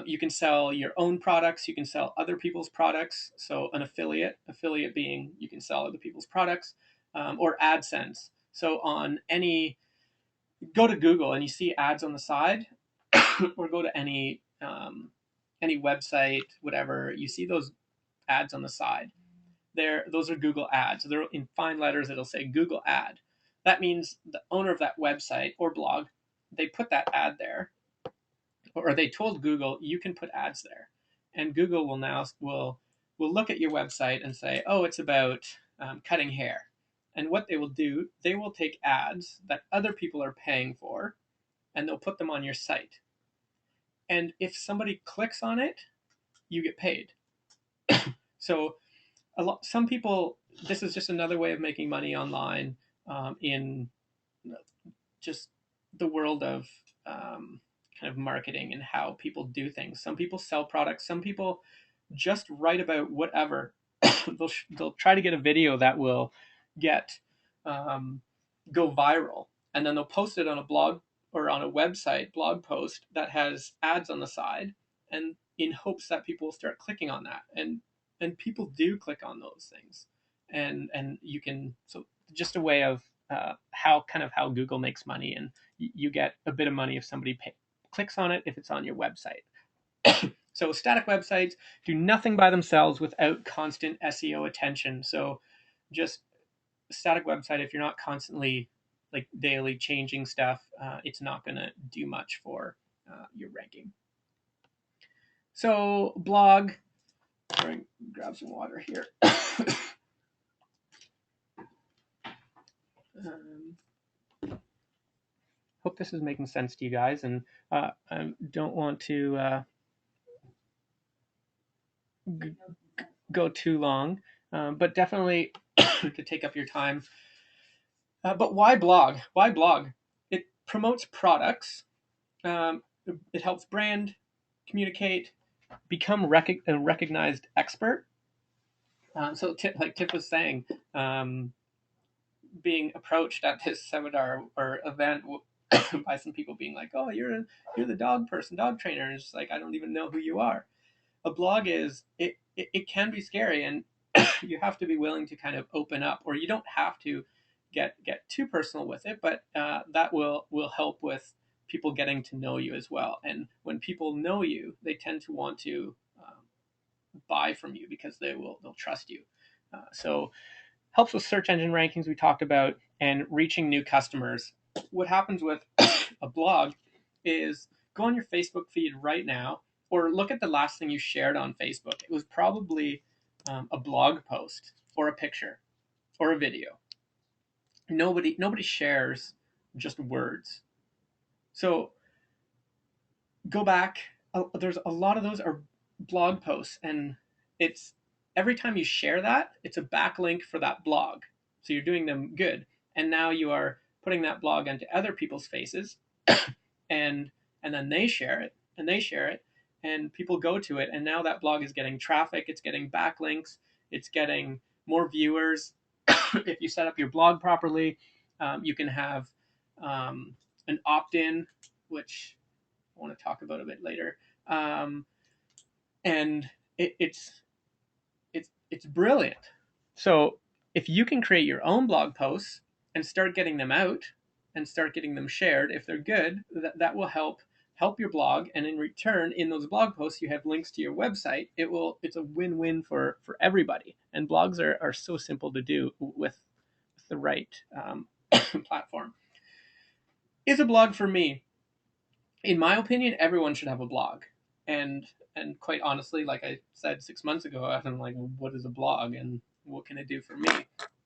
You can sell your own products. You can sell other people's products. So an affiliate being you can sell other people's products, or AdSense. So on any, go to Google and you see ads on the side, or go to any website, whatever, you see those ads on the side. Those are Google ads. They're in fine letters. It'll say Google ad. That means the owner of that website or blog, they put that ad there, or they told Google you can put ads there, and Google will look at your website and say, oh, it's about cutting hair. And what they will do, they will take ads that other people are paying for, and they'll put them on your site. And if somebody clicks on it, you get paid. So some people, this is just another way of making money online, in just the world of kind of marketing and how people do things. Some people sell products. Some people just write about whatever. they'll try to get a video that will get go viral, and then they'll post it on a blog or on a website blog post that has ads on the side, and in hopes that people will start clicking on that, and people do click on those things, and you can, so just a way of how Google makes money, and you get a bit of money if somebody clicks on it if it's on your website. So static websites do nothing by themselves without constant SEO attention. So just a static website, if you're not constantly like daily changing stuff, it's not going to do much for your ranking. So blog, grab some water here. Hope this is making sense to you guys, and I don't want to go too long, but definitely to take up your time. But why blog? Why blog? It promotes products. It helps brand, communicate, become a recognized expert. So like Tiff was saying, being approached at this seminar or event by some people being like, "Oh, you're the dog person, dog trainer," and it's like, I don't even know who you are. A blog is it can be scary, and you have to be willing to kind of open up, or you don't have to get too personal with it, but that will help with people getting to know you as well. And when people know you, they tend to want to buy from you because they'll trust you. So helps with search engine rankings we talked about, and reaching new customers. What happens with a blog is, go on your Facebook feed right now, or look at the last thing you shared on Facebook. It was probably a blog post or a picture or a video. Nobody shares just words. So go back. There's a lot of those are blog posts, and it's every time you share that, it's a backlink for that blog. So you're doing them good, and now you are putting that blog into other people's faces, and then they share it, and they share it, and people go to it, and now that blog is getting traffic, it's getting backlinks, it's getting more viewers. If you set up your blog properly, you can have an opt-in, which I want to talk about a bit later, and it's brilliant. So if you can create your own blog posts and start getting them out and start getting them shared, if they're good, that will help your blog, and in return, in those blog posts, you have links to your website. It's a win-win for everybody, and blogs are so simple to do with the right platform. Is a blog for me? In my opinion, everyone should have a blog. And and quite honestly, like I said 6 months ago, I'm like, well, what is a blog and what can it do for me?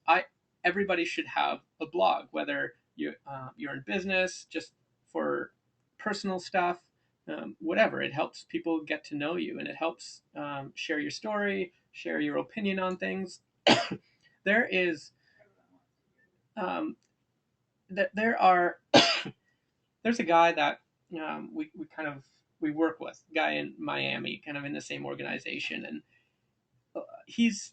I Everybody should have a blog, whether you're in business, just for personal stuff, whatever. It helps people get to know you, and it helps share your story, share your opinion on things. There is there are there's a guy that we kind of we work with, a guy in Miami, kind of in the same organization, and he's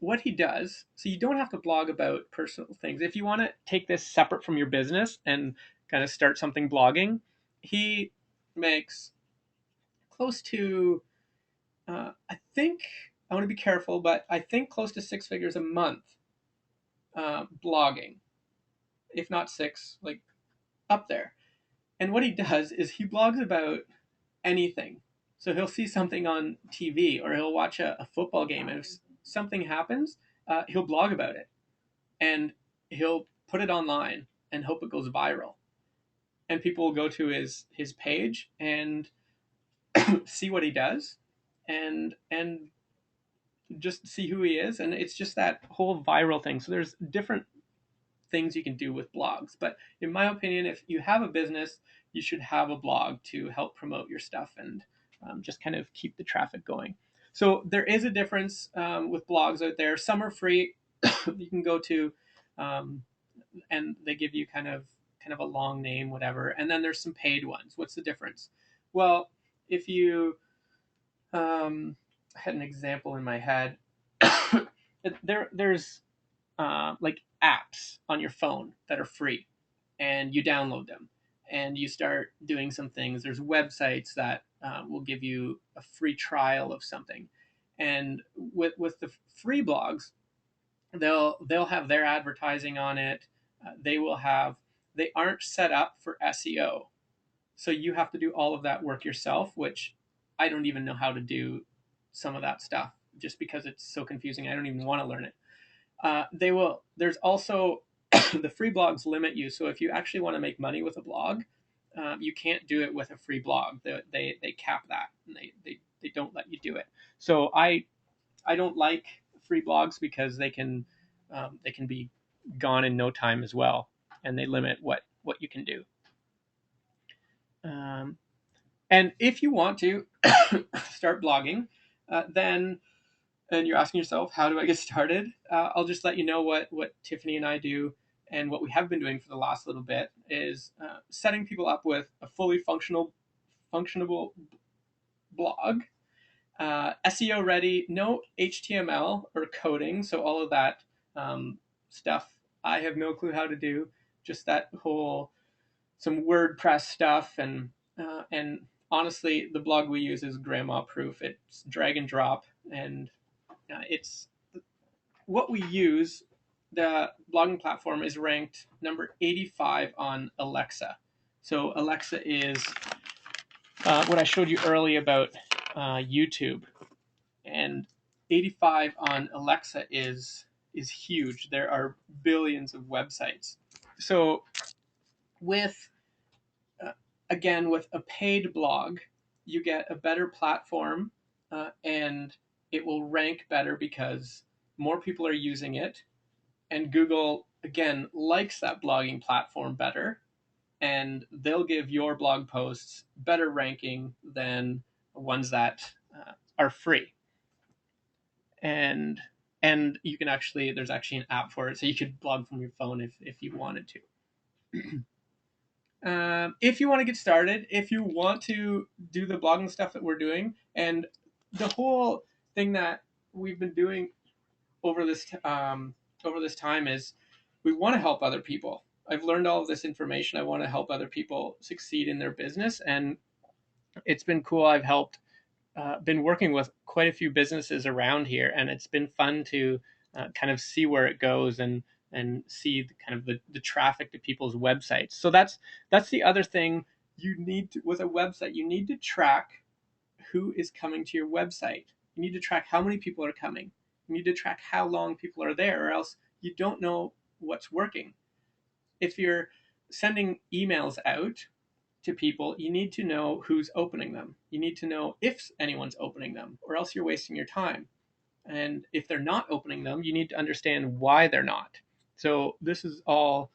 what he does. So you don't have to blog about personal things if you want to take this separate from your business and kind of start something blogging. He makes close to I think I want to be careful, but I think close to six figures a month blogging, if not six, like up there. And what he does is he blogs about anything. So he'll see something on TV or he'll watch a football game, and if something happens, he'll blog about it and he'll put it online and hope it goes viral. And people will go to his page and see what he does, and just see who he is. And it's just that whole viral thing. So there's different things you can do with blogs. But in my opinion, if you have a business, you should have a blog to help promote your stuff and just kind of keep the traffic going. So there is a difference with blogs out there. Some are free. You can go to, um, and they give you kind of a long name, whatever. And then there's some paid ones. What's the difference? Well, if you, I had an example in my head. There's like apps on your phone that are free, and you download them and you start doing some things. There's websites that will give you a free trial of something, and with the free blogs, they'll have their advertising on it. They aren't set up for SEO, so you have to do all of that work yourself, which I don't even know how to do some of that stuff just because it's so confusing. I don't even want to learn it. They will. There's also the free blogs limit you. So if you actually want to make money with a blog, you can't do it with a free blog. They cap that, and they don't let you do it. So I don't like free blogs because they can be gone in no time as well, and they limit what you can do. Um, and if you want to start blogging, then and you're asking yourself, how do I get started? I'll just let you know what Tiffany and I do, and what we have been doing for the last little bit is setting people up with a fully functionable blog, SEO ready, no HTML or coding, so all of that stuff I have no clue how to do. Just that whole some WordPress stuff, and honestly, the blog we use is grandma proof. It's drag and drop, and it's what we use. The blogging platform is ranked number 85 on Alexa. So Alexa is what I showed you earlier about YouTube, and 85 on Alexa is huge. There are billions of websites. So with again, with a paid blog, you get a better platform, and it will rank better because more people are using it, and Google again likes that blogging platform better, and they'll give your blog posts better ranking than ones that are free. And you can actually there's actually an app for it, so you could blog from your phone if you wanted to. If you want to get started, if you want to do the blogging stuff that we're doing, and the whole thing that we've been doing over this time is we want to help other people. I've learned all of this information. I want to help other people succeed in their business, and it's been cool. I've helped been working with quite a few businesses around here, and it's been fun to kind of see where it goes and see the traffic to people's websites. So that's the other thing you need to, with a website. You need to track who is coming to your website. You need to track how many people are coming. You need to track how long people are there, or else you don't know what's working. If you're sending emails out to people, you need to know who's opening them. You need to know if anyone's opening them, or else you're wasting your time. And if they're not opening them, you need to understand why they're not. So this is all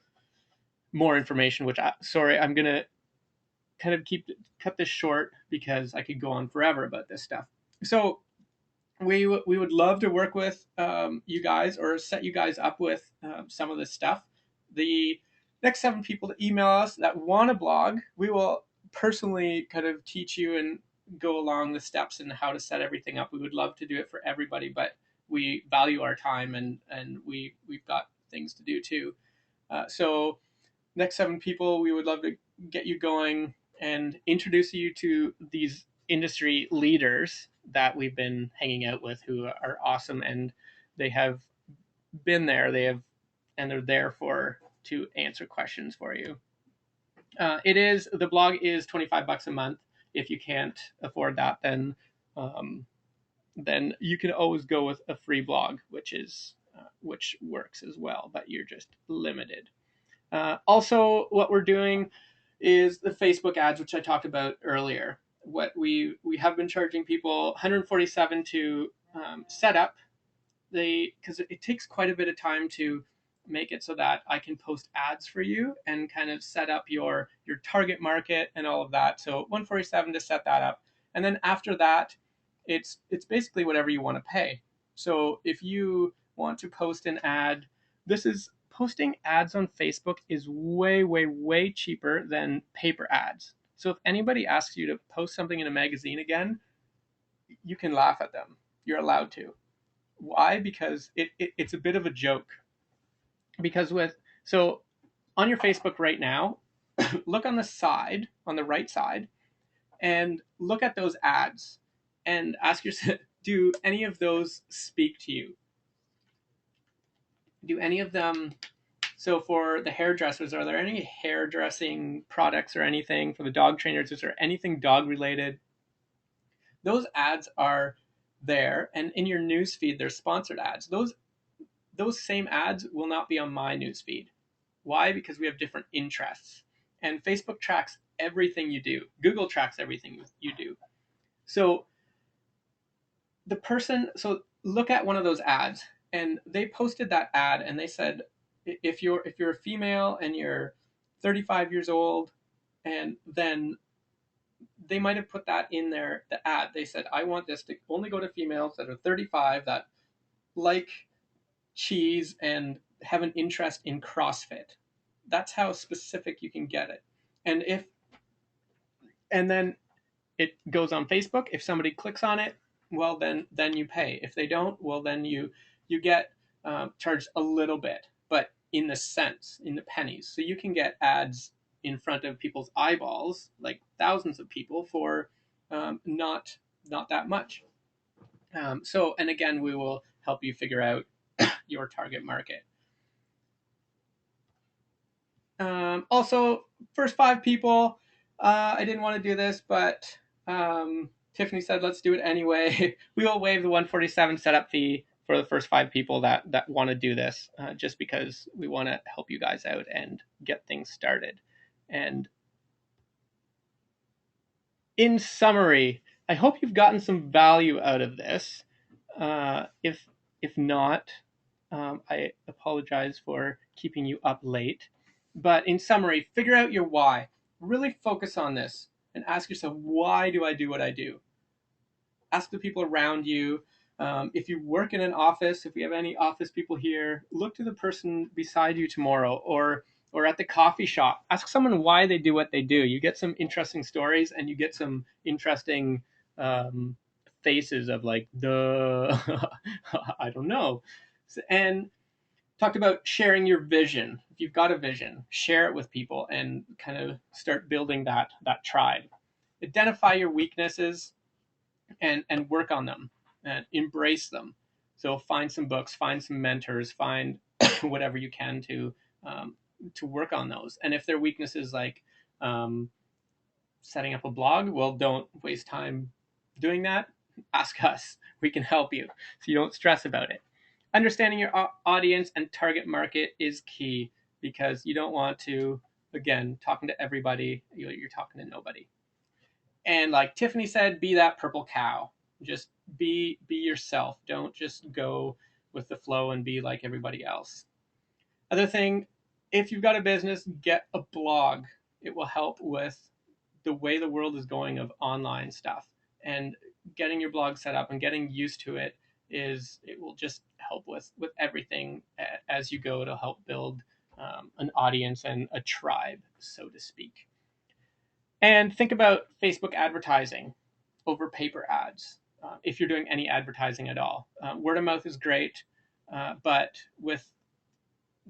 more information, which sorry, I'm going to kind of cut this short because I could go on forever about this stuff. So we would love to work with you guys or set you guys up with some of this stuff. The next 7 people to email us that want to blog, we will personally kind of teach you and go along the steps and how to set everything up. We would love to do it for everybody, but we value our time and we've got things to do too. So next 7 people, we would love to get you going and introduce you to these industry leaders that we've been hanging out with who are awesome, and they have been there. They're there for to answer questions for you. The blog is $25 a month. If you can't afford that, then you can always go with a free blog, which works as well, but you're just limited. Also, what we're doing is the Facebook ads, which I talked about earlier. What we have been charging people 147 to set up because it takes quite a bit of time to make it so that I can post ads for you and kind of set up your target market and all of that. So 147 to set that up, and then after that, it's basically whatever you want to pay. So if you want to post an ad, this is posting ads on Facebook is way, way, way cheaper than paper ads. So if anybody asks you to post something in a magazine again, you can laugh at them. You're allowed to. Why? Because it's a bit of a joke. Because so on your Facebook right now, look on the side, on the right side, and look at those ads and ask yourself, do any of those speak to you? Do any of them? So for the hairdressers, are there any hairdressing products or anything? For the dog trainers, is there anything dog related? Those ads are there, and in your newsfeed, there's sponsored ads. Those same ads will not be on my newsfeed. Why? Because we have different interests. And Facebook tracks everything you do. Google tracks everything you do. So look at one of those ads, and they posted that ad and they said, if you're a female and you're 35 years old, and then they might have put that in the ad. They said, I want this to only go to females that are 35 that like cheese and have an interest in CrossFit. That's how specific you can get it. And then it goes on Facebook. If somebody clicks on it, well, then you pay. If they don't, well, then you get charged a little bit, but in the pennies. So you can get ads in front of people's eyeballs, like thousands of people, for not that much. And again, we will help you figure out your target market. Also, first 5 people, I didn't want to do this, but Tiffany said, let's do it anyway. We will waive the 147 setup fee for the first 5 people that want to do this, just because we want to help you guys out and get things started. And in summary, I hope you've gotten some value out of this. If not, I apologize for keeping you up late. But in summary, figure out your why. Really focus on this and ask yourself, why do I do what I do? Ask the people around you. If you work in an office, if we have any office people here, look to the person beside you tomorrow, or at the coffee shop. Ask someone why they do what they do. You get some interesting stories, and you get some interesting faces of like, duh, I don't know. And talked about sharing your vision. If you've got a vision, share it with people and kind of start building that tribe. Identify your weaknesses and work on them and embrace them. So find some books, find some mentors, find whatever you can to work on those. And if their weaknesses like setting up a blog, well, don't waste time doing that. Ask us. We can help you so you don't stress about it. Understanding your audience and target market is key, because you don't want to again, talking to everybody, you're talking to nobody. And like Tiffany said, be that purple cow. Just be yourself. Don't just go with the flow and be like everybody else. Other thing, if you've got a business, get a blog. It will help with the way the world is going of online stuff. And getting your blog set up and getting used to it will just help with everything as you go. It'll help build an audience and a tribe, so to speak. And think about Facebook advertising over paper ads, if you're doing any advertising at all. Word of mouth is great, but with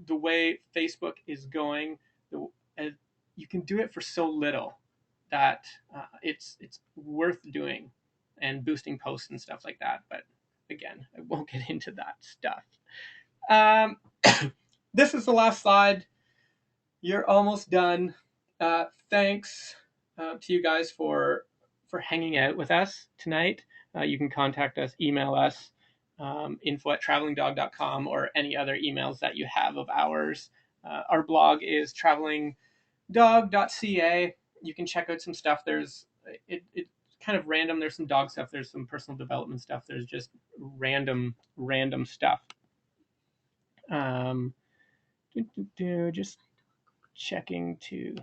the way Facebook is going, you can do it for so little that it's worth doing and boosting posts and stuff like that. But again, I won't get into that stuff. This is the last slide. You're almost done. Thanks to you guys for hanging out with us tonight. You can contact us, email us, info@travelingdog.com, or any other emails that you have of ours. Our blog is travelingdog.ca. You can check out some stuff. It's kind of random. There's some dog stuff. There's some personal development stuff. There's just random stuff. Just checking to.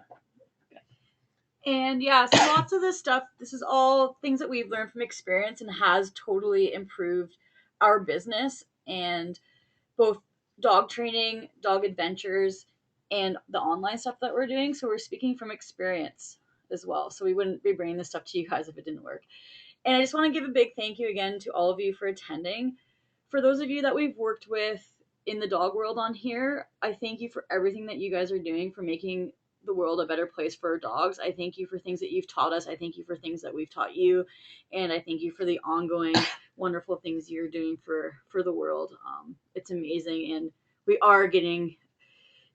And yeah, so lots of this stuff, this is all things that we've learned from experience and has totally improved our business and both dog training, dog adventures, and the online stuff that we're doing. So we're speaking from experience as well. So we wouldn't be bringing this stuff to you guys if it didn't work. And I just want to give a big thank you again to all of you for attending. For those of you that we've worked with in the dog world on here, I thank you for everything that you guys are doing for making the world a better place for dogs. I thank you for things that you've taught us. I thank you for things that we've taught you. And I thank you for the ongoing wonderful things you're doing for the world. It's amazing. And we are getting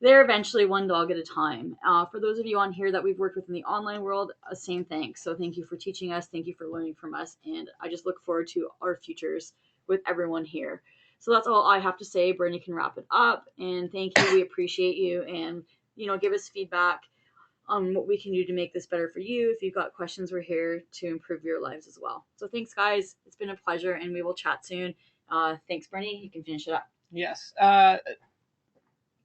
there eventually, one dog at a time. For those of you on here that we've worked with in the online world, same thanks. So thank you for teaching us. Thank you for learning from us. And I just look forward to our futures with everyone here. So that's all I have to say. Bernie can wrap it up. And thank you. We appreciate you. And, give us feedback on what we can do to make this better for you. If you've got questions, we're here to improve your lives as well. So thanks, guys. It's been a pleasure, and we will chat soon. Thanks, Bernie. You can finish it up. Yes.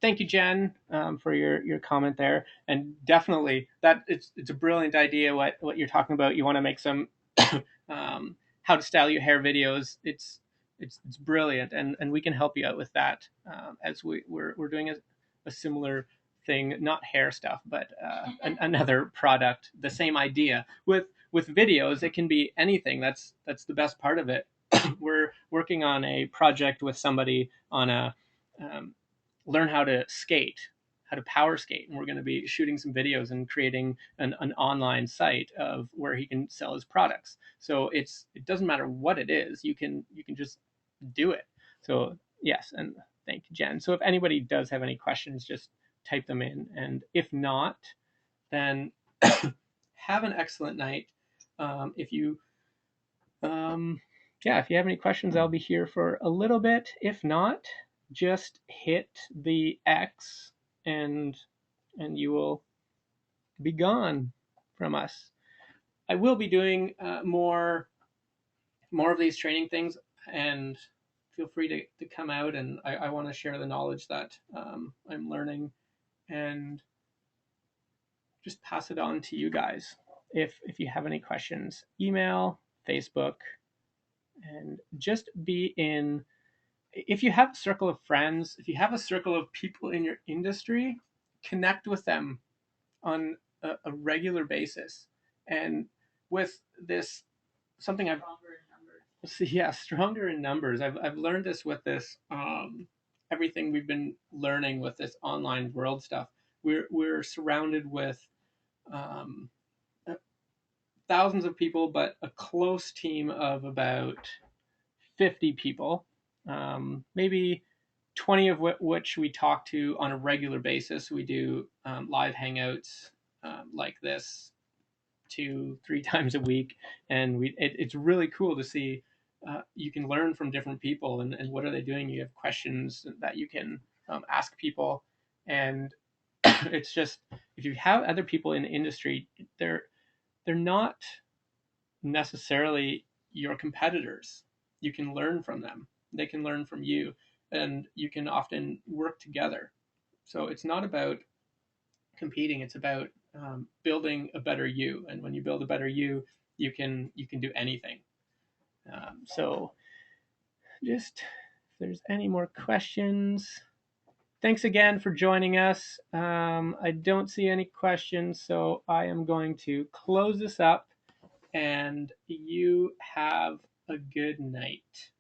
Thank you, Jen, for your comment there. And definitely, that it's a brilliant idea what you're talking about. You want to make some how to style your hair videos. It's brilliant, and we can help you out with that as we're doing a similar thing, not hair stuff, but another product. The same idea with videos. It can be anything. That's the best part of it. We're working on a project with somebody on a learn how to skate, how to power skate, and we're going to be shooting some videos and creating an online site of where he can sell his products. So it doesn't matter what it is, you can just do it. So yes, and thank you, Jen. So if anybody does have any questions, just type them in, and if not, then have an excellent night. If you if you have any questions, I'll be here for a little bit. If not, just hit the X and you will be gone from us. I will be doing more of these training things, and feel free to come out, and I want to share the knowledge that I'm learning and just pass it on to you guys. If you have any questions, email, Facebook, and just be in. If you have a circle of friends, if you have a circle of people in your industry, connect with them on a regular basis. And with this, something I've stronger in numbers. I've learned this with this everything we've been learning with this online world stuff. We're surrounded with thousands of people, but a close team of about 50 people, maybe 20 of which we talk to on a regular basis. We do live hangouts like this 2-3 times a week, and it's really cool to see. You can learn from different people, and what are they doing. You have questions that you can ask people, and It's just, if you have other people in the industry, they're not necessarily your competitors. You can learn from them. They can learn from you, and you can often work together. So it's not about competing. It's about building a better you. And when you build a better you can do anything. So just, if there's any more questions, thanks again for joining us. I don't see any questions, so I am going to close this up, and you have a good night.